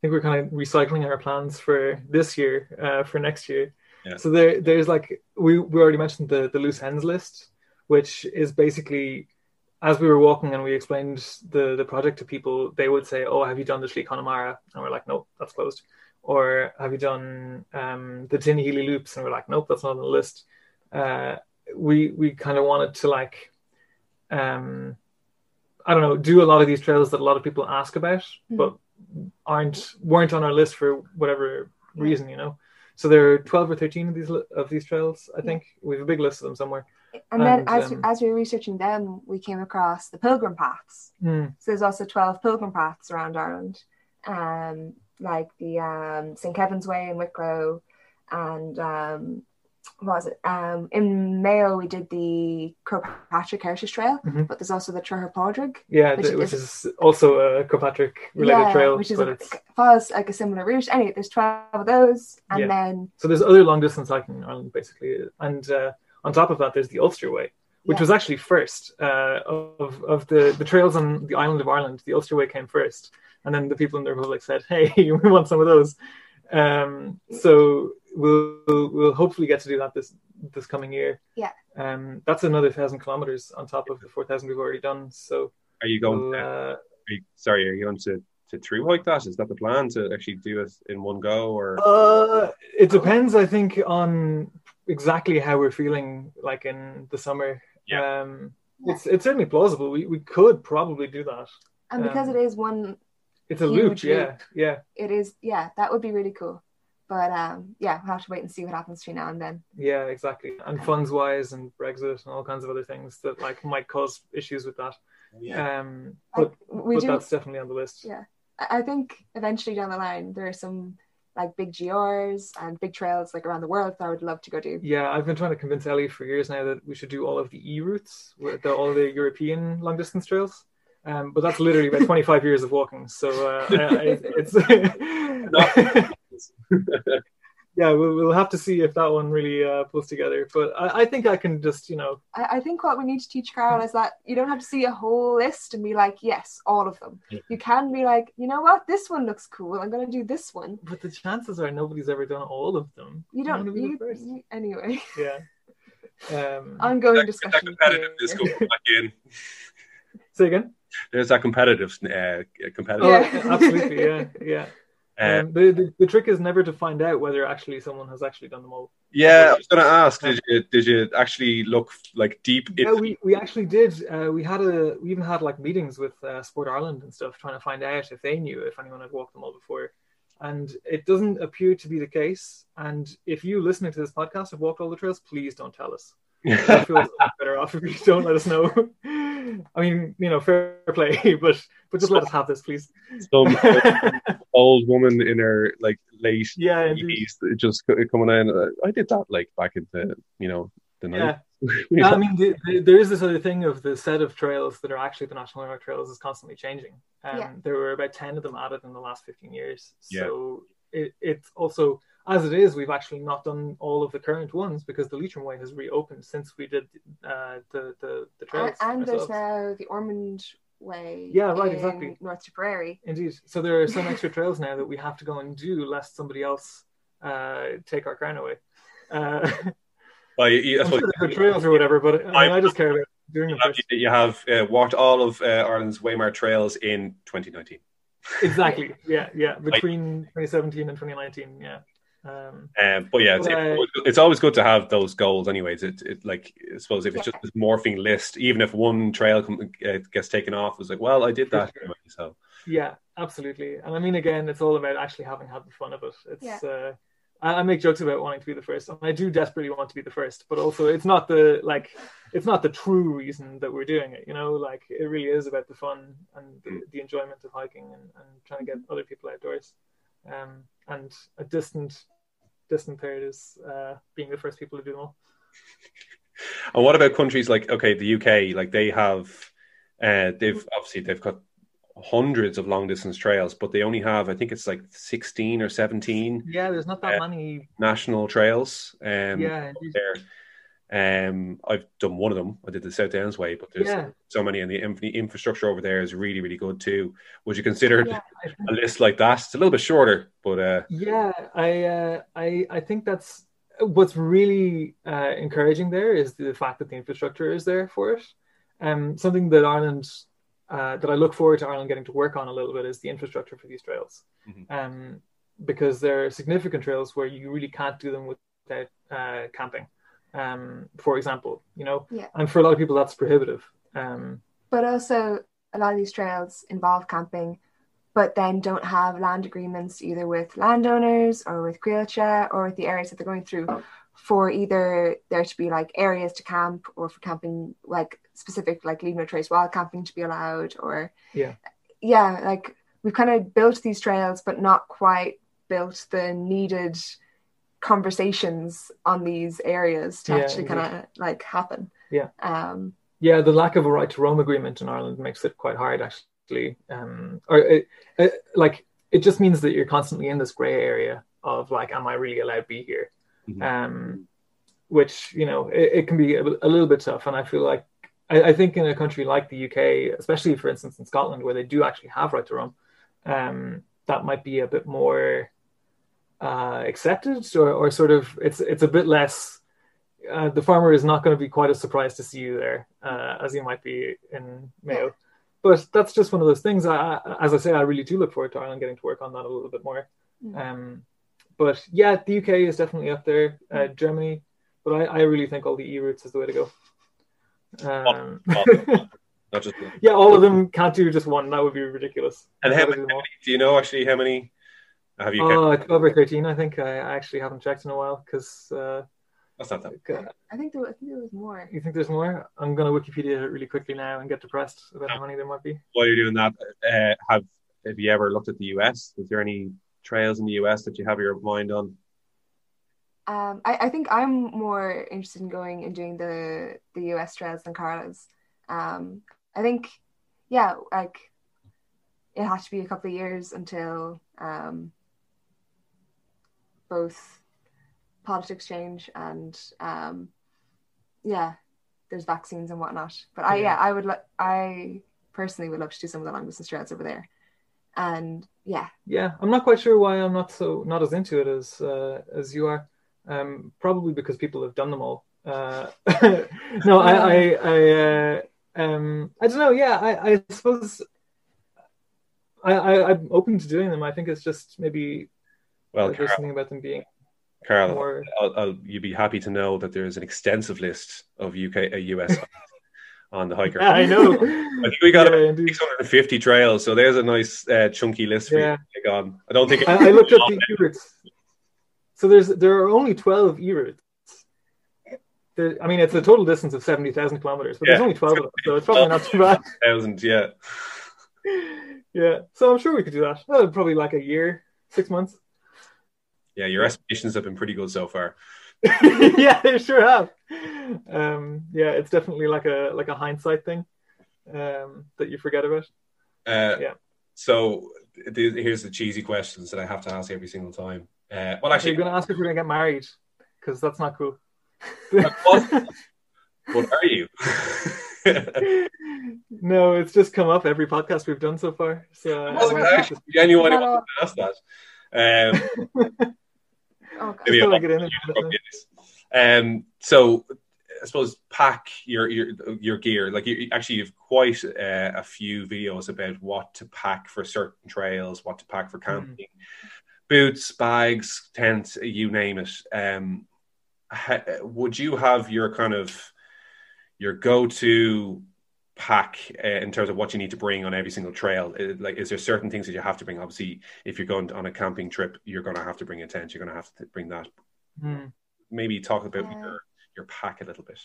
I think we're kind of recycling our plans for this year, for next year. So there's like, we already mentioned the loose ends list, which is basically, as we were walking and we explained the project to people, they would say, oh, have you done the Slí Connemara? And we're like, nope, that's closed. Or have you done the Tinahely Loops? And we're like, nope, that's not on the list. We kind of wanted to like, I don't know, do a lot of these trails that a lot of people ask about, but weren't on our list for whatever reason, So there are 12 or 13 of these trails, I think. We have a big list of them somewhere. And then as we were researching them, we came across the Pilgrim Paths. So there's also 12 Pilgrim Paths around Ireland, like the St. Kevin's Way in Wicklow, and what was it? In Mayo, we did the Kirkpatrick Heritage Trail, but there's also the Treher Pádraig. Which is also a Kirkpatrick related trail. Which follows like a similar route. Anyway, there's 12 of those. And then... So there's other long distance hiking in Ireland, basically. And on top of that, there's the Ulster Way, which was actually first of the trails on the island of Ireland. The Ulster Way came first, and then the people in the Republic said, "Hey, we want some of those." So we'll hopefully get to do that this coming year. Yeah. That's another 1,000 kilometers on top of the 4,000 we've already done. So are you going? Are you going to through hike that? Is that the plan, to actually do it in one go, or? It depends, I think, on exactly how we're feeling, like in the summer. Yeah. It's certainly plausible. We could probably do that. And because it is one, it's a loop. Yeah. It is. Yeah, that would be really cool. But we'll have to wait and see what happens between now and then. Yeah, exactly. And funds wise, and Brexit, and all kinds of other things that like might cause issues with that. Yeah. But that's definitely on the list. Yeah. I think eventually down the line there are some like big GRs and big trails like around the world that I would love to go do. Yeah, I've been trying to convince Ellie for years now that we should do all of the E-routes, all the European long distance trails. But that's literally about 25 years of walking. So it's yeah, we'll have to see if that one really pulls together. But I think I can just, I think what we need to teach Karl is that you don't have to see a whole list and be like, yes, all of them. You can be like, you know what, this one looks cool, I'm going to do this one. But the chances are nobody's ever done all of them. You don't. Anyway. Yeah. Ongoing discussion. That competitiveness going back in. Say again? There's that competitive. Yeah. Absolutely. Yeah. The trick is never to find out whether actually someone has actually done them all. Yeah, I was going to ask, did you actually look like deep? Yeah, we actually did. We even had like meetings with Sport Ireland and stuff, trying to find out if they knew if anyone had walked them all before. And it doesn't appear to be the case. And if you listening to this podcast have walked all the trails, please don't tell us. I feel better off if you don't let us know. I mean, fair play, but just let us have this, please. Some old woman in her like late 80s just coming in. I did that like back in the the 90s. Yeah. I mean, there is this other thing of the set of trails that are actually the National Landmark Trails is constantly changing. There were about 10 of them added in the last 15 years. So it's also, as it is, we've actually not done all of the current ones because the Leitrim Way has reopened since we did the trails. And there's now the Ormond Way. Yeah, right, exactly. North Tipperary. Indeed. So there are some extra trails now that we have to go and do lest somebody else take our crown away. Well, that's what the trails or whatever, but I just care about doing them first. You have walked all of Ireland's Waymar trails in 2019. Exactly. Yeah. Between 2017 and 2019. Yeah. But yeah, it's always good to have those goals. Anyways, it like I suppose if it's just this morphing list, even if one trail gets taken off, it's like, well, I did that anyway. So yeah, absolutely. And I mean, again, it's all about actually having had the fun of it. It's I make jokes about wanting to be the first, and I do desperately want to be the first. But also, it's not the true reason that we're doing it. Like it really is about the fun and the enjoyment of hiking and trying to get other people outdoors. And a distant third is being the first people to do them all. And what about countries like the UK? Like they have, they've got hundreds of long distance trails, but they only have, I think it's like 16 or 17. Yeah, there's not that many national trails. There. I've done one of them. I did the South Downs Way, but there's so many, and the infrastructure over there is really, really good too. Would you consider a list like that? It's a little bit shorter, but I think that's what's really encouraging there is the fact that the infrastructure is there for it. Something that Ireland that I look forward to Ireland getting to work on a little bit is the infrastructure for these trails, because there are significant trails where you really can't do them without camping. For example, and for a lot of people that's prohibitive. But also a lot of these trails involve camping, but then don't have land agreements either with landowners or with Cuilcha or with the areas that they're going through for either there to be like areas to camp or for camping, like specific like leave no trace wild camping to be allowed, or like we've kind of built these trails but not quite built the needed conversations on these areas to actually kind of like happen. The lack of a right to roam agreement in Ireland makes it quite hard actually, it just means that you're constantly in this gray area of like, am I really allowed to be here? which, it can be a little bit tough. And I feel like, I think in a country like the UK, especially for instance in Scotland, where they do actually have right to roam, that might be a bit more accepted, or sort of it's a bit less. The farmer is not going to be quite as surprised to see you there as he might be in Mayo. But that's just one of those things. As I say, I really do look forward to Ireland getting to work on that a little bit more. But yeah, the UK is definitely up there. Germany, but I really think all the e-routes is the way to go. Not just yeah, all of them can't do just one. That would be ridiculous. And how many, do you know actually how many have you? 12 or 13, I think. I actually haven't checked in a while because that's not that. I think there was more. You think there's more? I'm going to Wikipedia it really quickly now and get depressed about how many there might be. While you're doing that, have you ever looked at the US? Is there any trails in the US that you have your mind on? I think I'm more interested in going and doing the US trails than Carla's. I think, yeah, like it has to be a couple of years until both politics change and there's vaccines and whatnot. But I personally would love to do some of the long distance trails over there. And yeah, I'm not quite sure why I'm not as into it as you are. Probably because people have done them all. No, I don't know. Yeah, I suppose I'm open to doing them. I think it's just maybe there's something about them being. Karl, more... you'd be happy to know that there is an extensive list of US on the HiiKER. Yeah, I know. I think we got 650 trails, so there's a nice chunky list for you to take on. I don't think I looked up the e-routes. So there are only 12 e-routes. I mean, it's a total distance of 70,000 kilometers, but there's only 12 of them, so it's probably not too bad. 1,000, yeah. Yeah, so I'm sure we could do that. Probably like a year, 6 months. Yeah, your estimations have been pretty good so far. Yeah, they sure have. Yeah, it's definitely like a hindsight thing that you forget about. So here's the cheesy questions that I have to ask every single time. Well, actually, you're going to ask if we're going to get married, because that's not cool. What are you? No, it's just come up every podcast we've done so far. So I wasn't actually genuinely wanted to ask that. Maybe I'll get in. So I suppose pack your gear. Like you've quite a few videos about what to pack for certain trails, what to pack for camping, boots, bags, tent, you name it. Would you have your kind of your go-to pack in terms of what you need to bring on every single trail? Like, is there certain things that you have to bring? Obviously, if you're going on a camping trip, you're going to have to bring a tent. You're going to have to bring that. Maybe talk about your pack a little bit.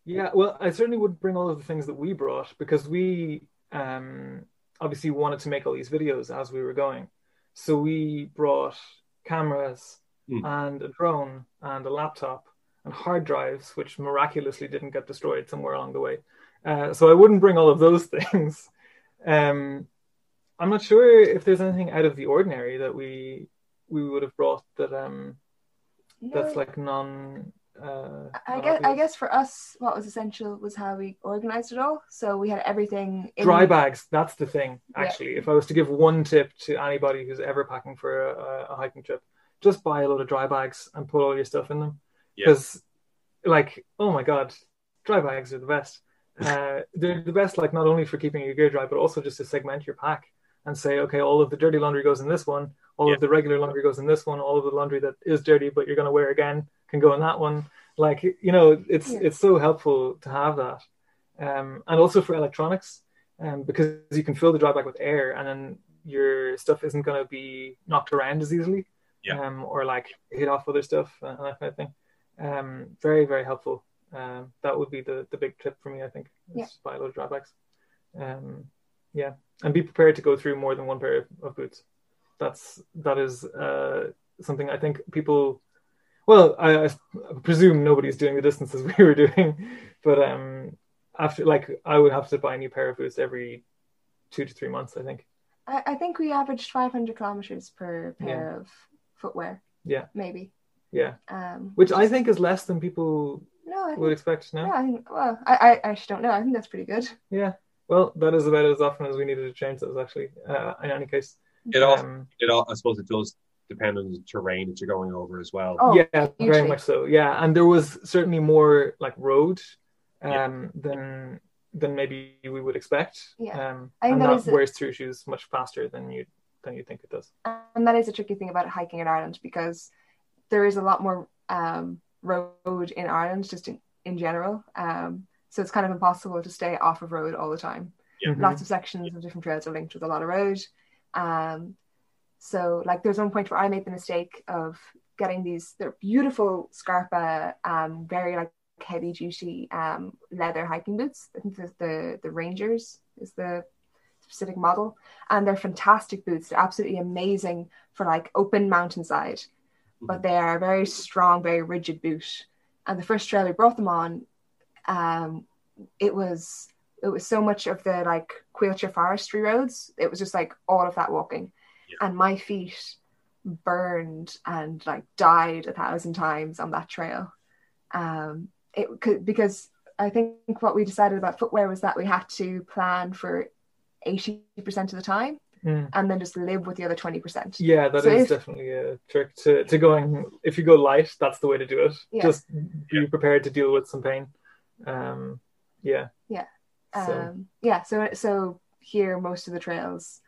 Yeah, well, I certainly would bring all of the things that we brought, because we obviously wanted to make all these videos as we were going. So we brought cameras and a drone and a laptop and hard drives, which miraculously didn't get destroyed somewhere along the way. So I wouldn't bring all of those things. I'm not sure if there's anything out of the ordinary that we would have brought that that's like non. I guess for us, what was essential was how we organized it all. So we had everything in dry bags. That's the thing. Actually, if I was to give one tip to anybody who's ever packing for a hiking trip, just buy a load of dry bags and put all your stuff in them. Because, like, oh my god, dry bags are the best. They're the best, like, not only for keeping your gear dry, but also just to segment your pack and say, okay, all of the dirty laundry goes in this one, all of the regular laundry goes in this one, all of the laundry that is dirty but you're going to wear again can go in that one. Like, you know, it's so helpful to have that. And also for electronics, because you can fill the dry bag with air and then your stuff isn't going to be knocked around as easily, or like hit off other stuff and that kind of thing. Very, very helpful. That would be the big tip for me, I think. Is buy a load of dry bags. And be prepared to go through more than one pair of boots. That is something I think people. Well, I presume nobody's doing the distances we were doing, but after, like, I would have to buy a new pair of boots every 2 to 3 months, I think. I think we averaged 500 kilometers per pair of footwear. Yeah, maybe. Yeah. Which I think is less than people would expect. No? Yeah, I think, well, I actually don't know. I think that's pretty good. Yeah. Well, that is about as often as we needed to change those, actually, in any case. I suppose it does depend on the terrain that you're going over as well. Oh, yeah, very much so. Yeah, and there was certainly more like road than maybe we would expect. Yeah. And that wears through shoes much faster than you think it does. And that is a tricky thing about hiking in Ireland, because there is a lot more road in Ireland just in general. So it's kind of impossible to stay off of road all the time. Yeah. Lots of sections of different trails are linked with a lot of road. So like there's one point where I made the mistake of getting they're beautiful Scarpa, very like heavy duty leather hiking boots. I think the Rangers is the specific model, and they're fantastic boots. They're absolutely amazing for like open mountainside, but they are a very strong, very rigid boot. And the first trail we brought them on, it was so much of the like Quilcher forestry roads. It was just like all of that walking, and my feet burned and like died 1,000 times on that trail. Because I think what we decided about footwear was that we had to plan for 80% of the time and then just live with the other 20%. Yeah, that is definitely a trick to going. If you go light, that's the way to do it. Yeah. Just be prepared to deal with some pain. So here, most of the trails,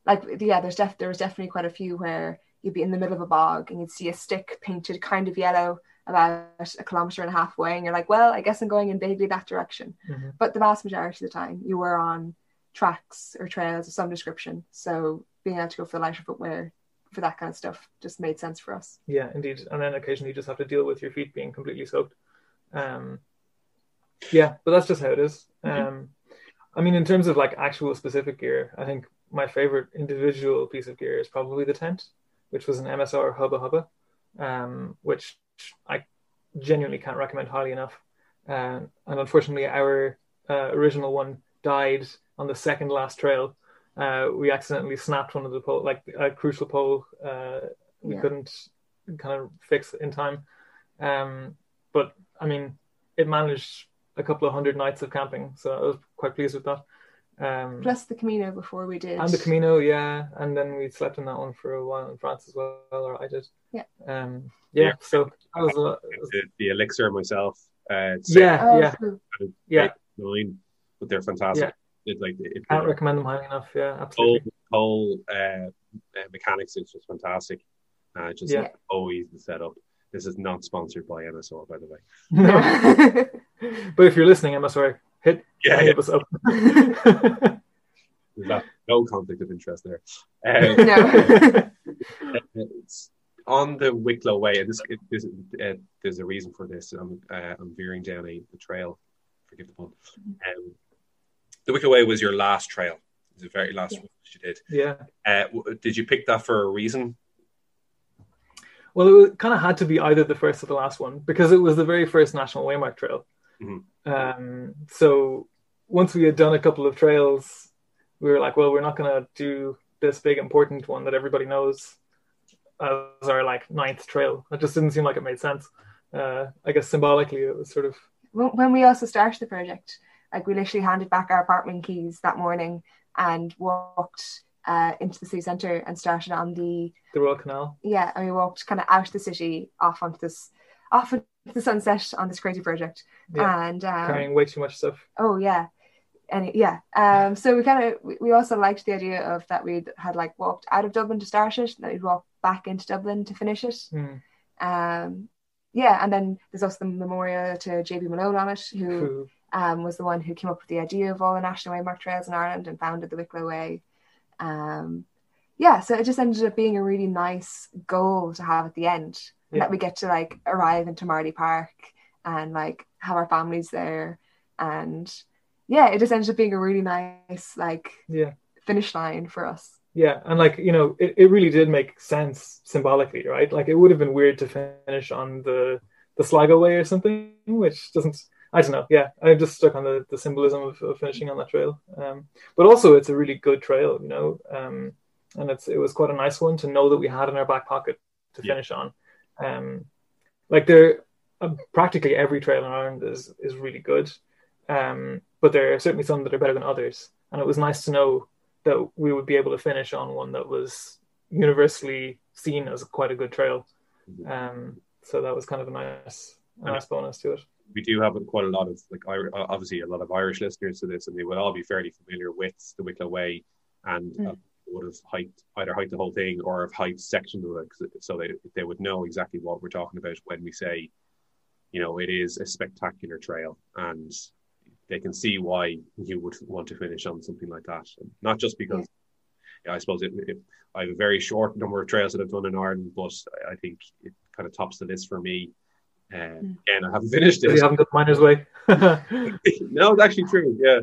there was definitely quite a few where you'd be in the middle of a bog and you'd see a stick painted kind of yellow about 1.5 kilometers away, and you're like, well, I guess I'm going in vaguely that direction. But the vast majority of the time you were on tracks or trails of some description, so being able to go for lighter footwear for that kind of stuff just made sense for us. Yeah, indeed. And then occasionally you just have to deal with your feet being completely soaked. But that's just how it is. I mean, in terms of like actual specific gear, I think my favorite individual piece of gear is probably the tent, which was an MSR Hubba Hubba, which I genuinely can't recommend highly enough. And unfortunately, our original one died on the second last trail. We accidentally snapped one of the pole, like a crucial pole. We couldn't kind of fix in time. But I mean, it managed a couple of 100 nights of camping, so I was quite pleased with that. Plus the Camino before we did. And the Camino, yeah. And then we slept in that one for a while in France as well, or I did. Yeah. So I was the Elixir myself. But they're fantastic. Can't recommend them highly enough. Yeah, absolutely. Whole mechanics is just fantastic. Always the setup. This is not sponsored by MSR, by the way. No. But if you're listening, MSR, hit us up. There's no conflict of interest there. No. On the Wicklow Way, and there's a reason for this. I'm veering down a trail. Forgive the pun. The Wicklow Way was your last trail. It was the very last one you did. Yeah. Did you pick that for a reason? Well, it kind of had to be either the first or the last one, because it was the very first National Waymark trail. So once we had done a couple of trails, we were like, well, we're not going to do this big important one that everybody knows as our like 9th trail. It just didn't seem like it made sense. I guess symbolically it was sort of... When we also started the project, like we literally handed back our apartment keys that morning and walked into the city centre and started on the Royal Canal. Yeah, and we walked kind of out of the city off into the sunset on this crazy project. And carrying way too much stuff. Oh yeah. And so we also liked the idea of that we had like walked out of Dublin to start it, and then we'd walk back into Dublin to finish it. And then there's also the memorial to JB Malone on it, who was the one who came up with the idea of all the National Waymark trails in Ireland and founded the Wicklow Way. So it just ended up being a really nice goal to have at the end, that we get to like arrive into Marley Park and like have our families there, and it just ended up being a really nice finish line for us. Yeah, and like, you know, it really did make sense symbolically, right? Like it would have been weird to finish on the Sligo Way or something, which doesn't, I don't know. Yeah, I'm just stuck on the symbolism of finishing on that trail. But also it's a really good trail, you know, and it was quite a nice one to know that we had in our back pocket to finish on. Like there, practically every trail in Ireland is really good, but there are certainly some that are better than others. And it was nice to know that we would be able to finish on one that was universally seen as quite a good trail. So that was kind of a nice bonus to it. We do have quite a lot of obviously a lot of Irish listeners to this, and they will all be fairly familiar with the Wicklow Way, and would have either hiked the whole thing or have hiked sections of it, so they would know exactly what we're talking about when we say, it is a spectacular trail, and they can see why you would want to finish on something like that. Not just because, I suppose I have a very short number of trails that I've done in Ireland, but I think it kind of tops the list for me. Again, I haven't finished it. You haven't got Miner's Way. No, it's actually true. Yeah.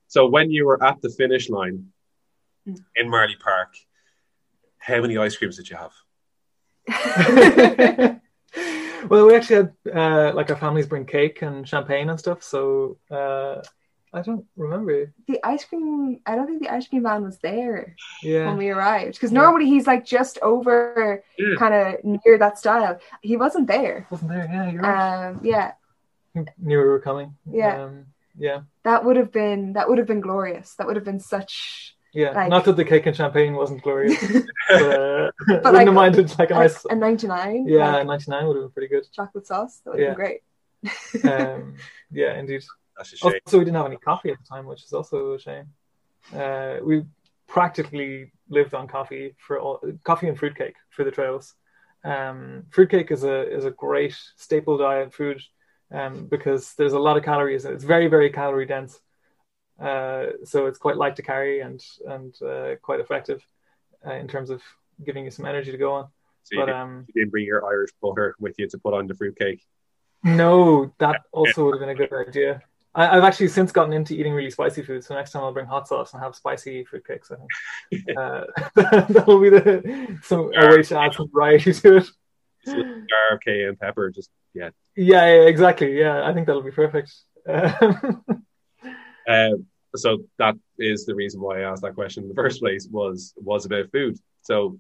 So when you were at the finish line in Marley Park, how many ice creams did you have? Well, we actually had our families bring cake and champagne and stuff, so I don't remember. The ice cream, I don't think the ice cream van was there when we arrived, because normally he's like just over kind of near that style. He wasn't there. Yeah, you're right. Yeah. Knew we were coming. Yeah. That would have been glorious. That would have been such. Yeah, not that the cake and champagne wasn't glorious, but wouldn't have minded a nice. A 99. Yeah, a 99 would have been pretty good. Chocolate sauce, that would have been great. Yeah, indeed. That's a shame. Also, we didn't have any coffee at the time, which is also a shame. We practically lived on coffee and fruitcake for the trails. Fruitcake is a great staple diet food because there's a lot of calories and it's very, very calorie dense. So it's quite light to carry and quite effective in terms of giving you some energy to go on. So you didn't bring your Irish butter with you to put on the fruitcake? No, that also would have been a good idea. I've actually since gotten into eating really spicy food, so next time I'll bring hot sauce and have spicy fruitcakes. I think that'll be a way to add some variety to it. Jar of cayenne pepper, Yeah, exactly. Yeah, I think that'll be perfect. So that is the reason why I asked that question in the first place was about food. So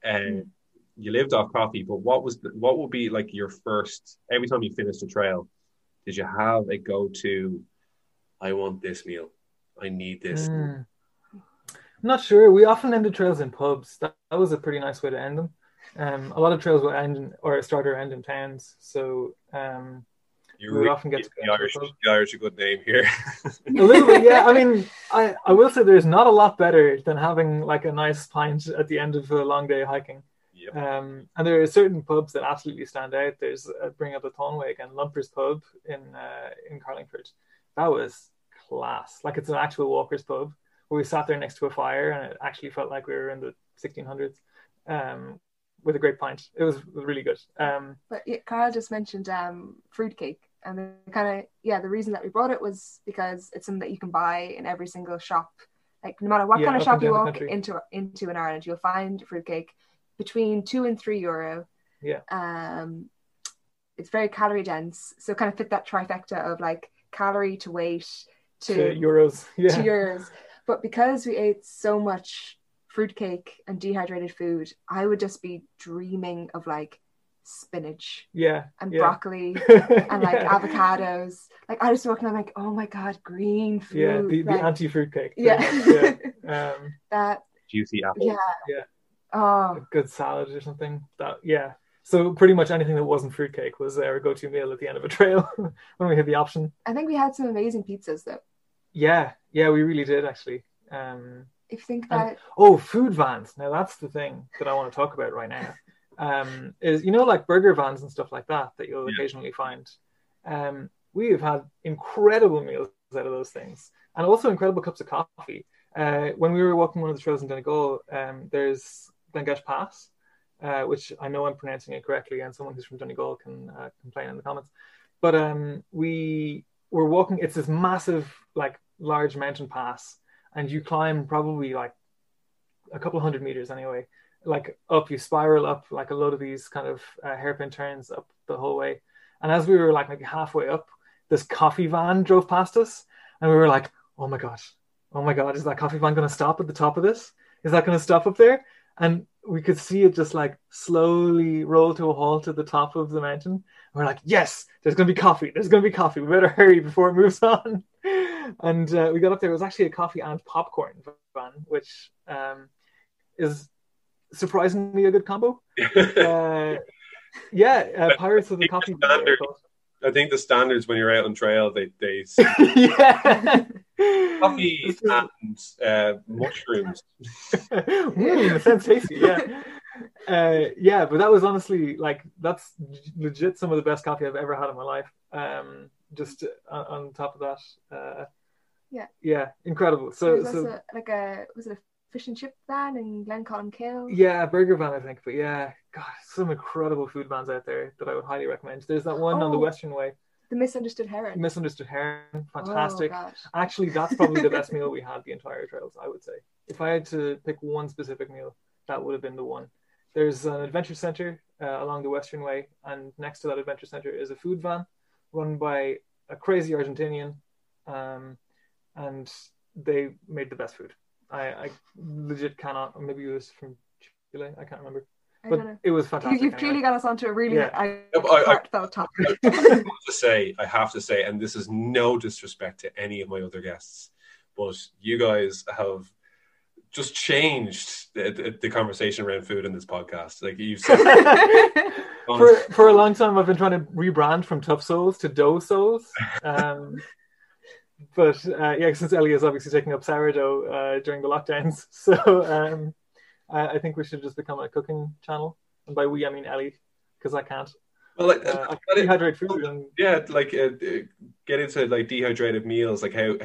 you lived off coffee, but what would be like your first, every time you finished a trail, did you have a go-to, I want this meal, I need this? I'm not sure. We often ended trails in pubs. That was a pretty nice way to end them. A lot of trails will start or end in towns, so you would often get to the Irish a good name here. A little bit, yeah. I mean, I will say there's not a lot better than having like a nice pint at the end of a long day of hiking. Yep. And there are certain pubs that absolutely stand out. There's bring up the Thornway again, Lumper's Pub in Carlingford. That was class. Like it's an actual walker's pub where we sat there next to a fire and it actually felt like we were in the 1600s. With a great pint. It was really good. But Karl just mentioned fruitcake, and the reason that we brought it was because it's something that you can buy in every single shop. Like no matter what kind of shop you walk into in Ireland, you'll find fruitcake between €2 and €3. Yeah. It's very calorie dense, so kind of fit that trifecta of like calorie to weight to euros. Yeah. To euros. But because we ate so much fruitcake and dehydrated food, I would just be dreaming of like spinach and broccoli and like avocados. Like I just walking, I'm like, oh my god, green food. The anti-fruitcake. That juicy apple. A good salad or something. So pretty much anything that wasn't fruitcake was our go-to meal at the end of a trail when we had the option. I think we had some amazing pizzas though. Yeah, we really did actually. If you think about food vans. Now that's the thing that I want to talk about right now. Is like burger vans and stuff like that you'll occasionally find. We have had incredible meals out of those things, and also incredible cups of coffee. When we were walking one of the trails in Donegal, there's Glengesh Pass, which I know I'm pronouncing it correctly, and someone who's from Donegal can complain in the comments. But we were walking. It's this massive, like, large mountain pass. And you climb probably like a couple 100 meters anyway, like up, you spiral up like a load of these kind of hairpin turns up the whole way. And as we were like maybe halfway up, this coffee van drove past us and we were like, oh my God, is that coffee van going to stop at the top of this? Is that going to stop up there? And we could see it just like slowly roll to a halt at the top of the mountain. And we're like, yes, there's going to be coffee. There's going to be coffee. We better hurry before it moves on. And we got up there. It was actually a coffee and popcorn van, which is surprisingly a good combo. Pirates of the Coffee. I think the standards when you're out on trail, they yeah. coffee and mushrooms. It sounds tasty. Yeah. But that was honestly like that's legit some of the best coffee I've ever had in my life. Just on top of that, yeah, incredible. So was it a fish and chip van in Glencolmkill? Yeah, burger van, I think. But yeah, God, some incredible food vans out there that I would highly recommend. There's that one on the Western Way. The Misunderstood Heron. Fantastic. Oh, actually, that's probably the best meal we had the entire trails, I would say. If I had to pick one specific meal, that would have been the one. There's an adventure center along the Western Way, and next to that adventure center is a food van run by a crazy Argentinian, and they made the best food. I legit cannot, or maybe it was from Chile, I can't remember. But it was fantastic. You've clearly got us onto a really heartfelt topic. I have to say, and this is no disrespect to any of my other guests, but you guys have just changed the conversation around food in this podcast. Like you've said, for a long time, I've been trying to rebrand from Tough Souls to Dough Souls. But since Ellie is obviously taking up sourdough during the lockdowns, so I think we should just become a cooking channel. And by we, I mean Ellie, because I can't. Well, I can dehydrate food. And... Yeah, get into like dehydrated meals, like how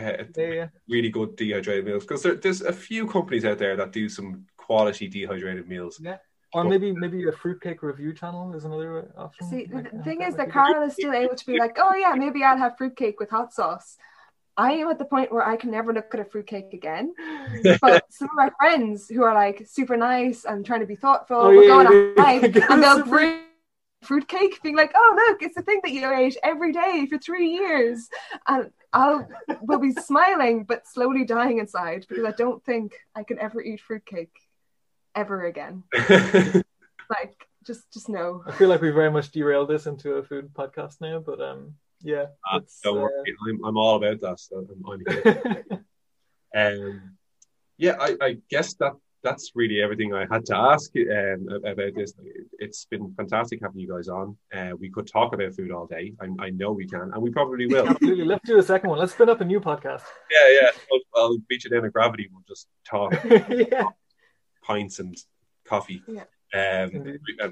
really good dehydrated meals. Because there's a few companies out there that do some quality dehydrated meals. Yeah. Or maybe a fruitcake review channel is another option. See, the thing is that Karl is still able to be like, oh yeah, maybe I'll have fruitcake with hot sauce. I am at the point where I can never look at a fruitcake again. But some of my friends who are like super nice and trying to be thoughtful will go on a hike and they'll bring fruitcake, being like, oh look, it's the thing that you ate every day for 3 years. And will be smiling but slowly dying inside because I don't think I can ever eat fruitcake ever again. Like just no. I feel like we very much derailed this into a food podcast now, but yeah, don't worry. I'm all about that. So I guess that's really everything I had to ask about this. It's been fantastic having you guys on. We could talk about food all day. I know we can, and we probably will. Absolutely. Let's do a second one. Let's spin up a new podcast. Yeah. I'll beat you down at Gravity. We'll just talk. Pints and coffee. Yeah.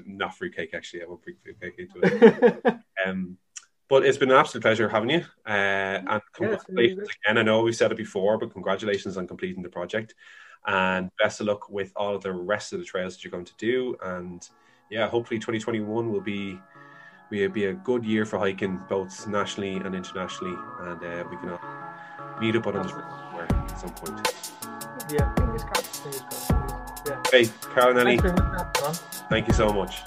Not fruitcake, actually. I won't bring fruitcake into it. But it's been an absolute pleasure having you. And congratulations again. I know we've said it before, but congratulations on completing the project. And best of luck with all of the rest of the trails that you're going to do. And yeah, hopefully 2021 will be a good year for hiking, both nationally and internationally. And we can all meet up on the somewhere at some point. Yeah, fingers crossed. Yeah. Hey, Karl and Ellie, thank you so much.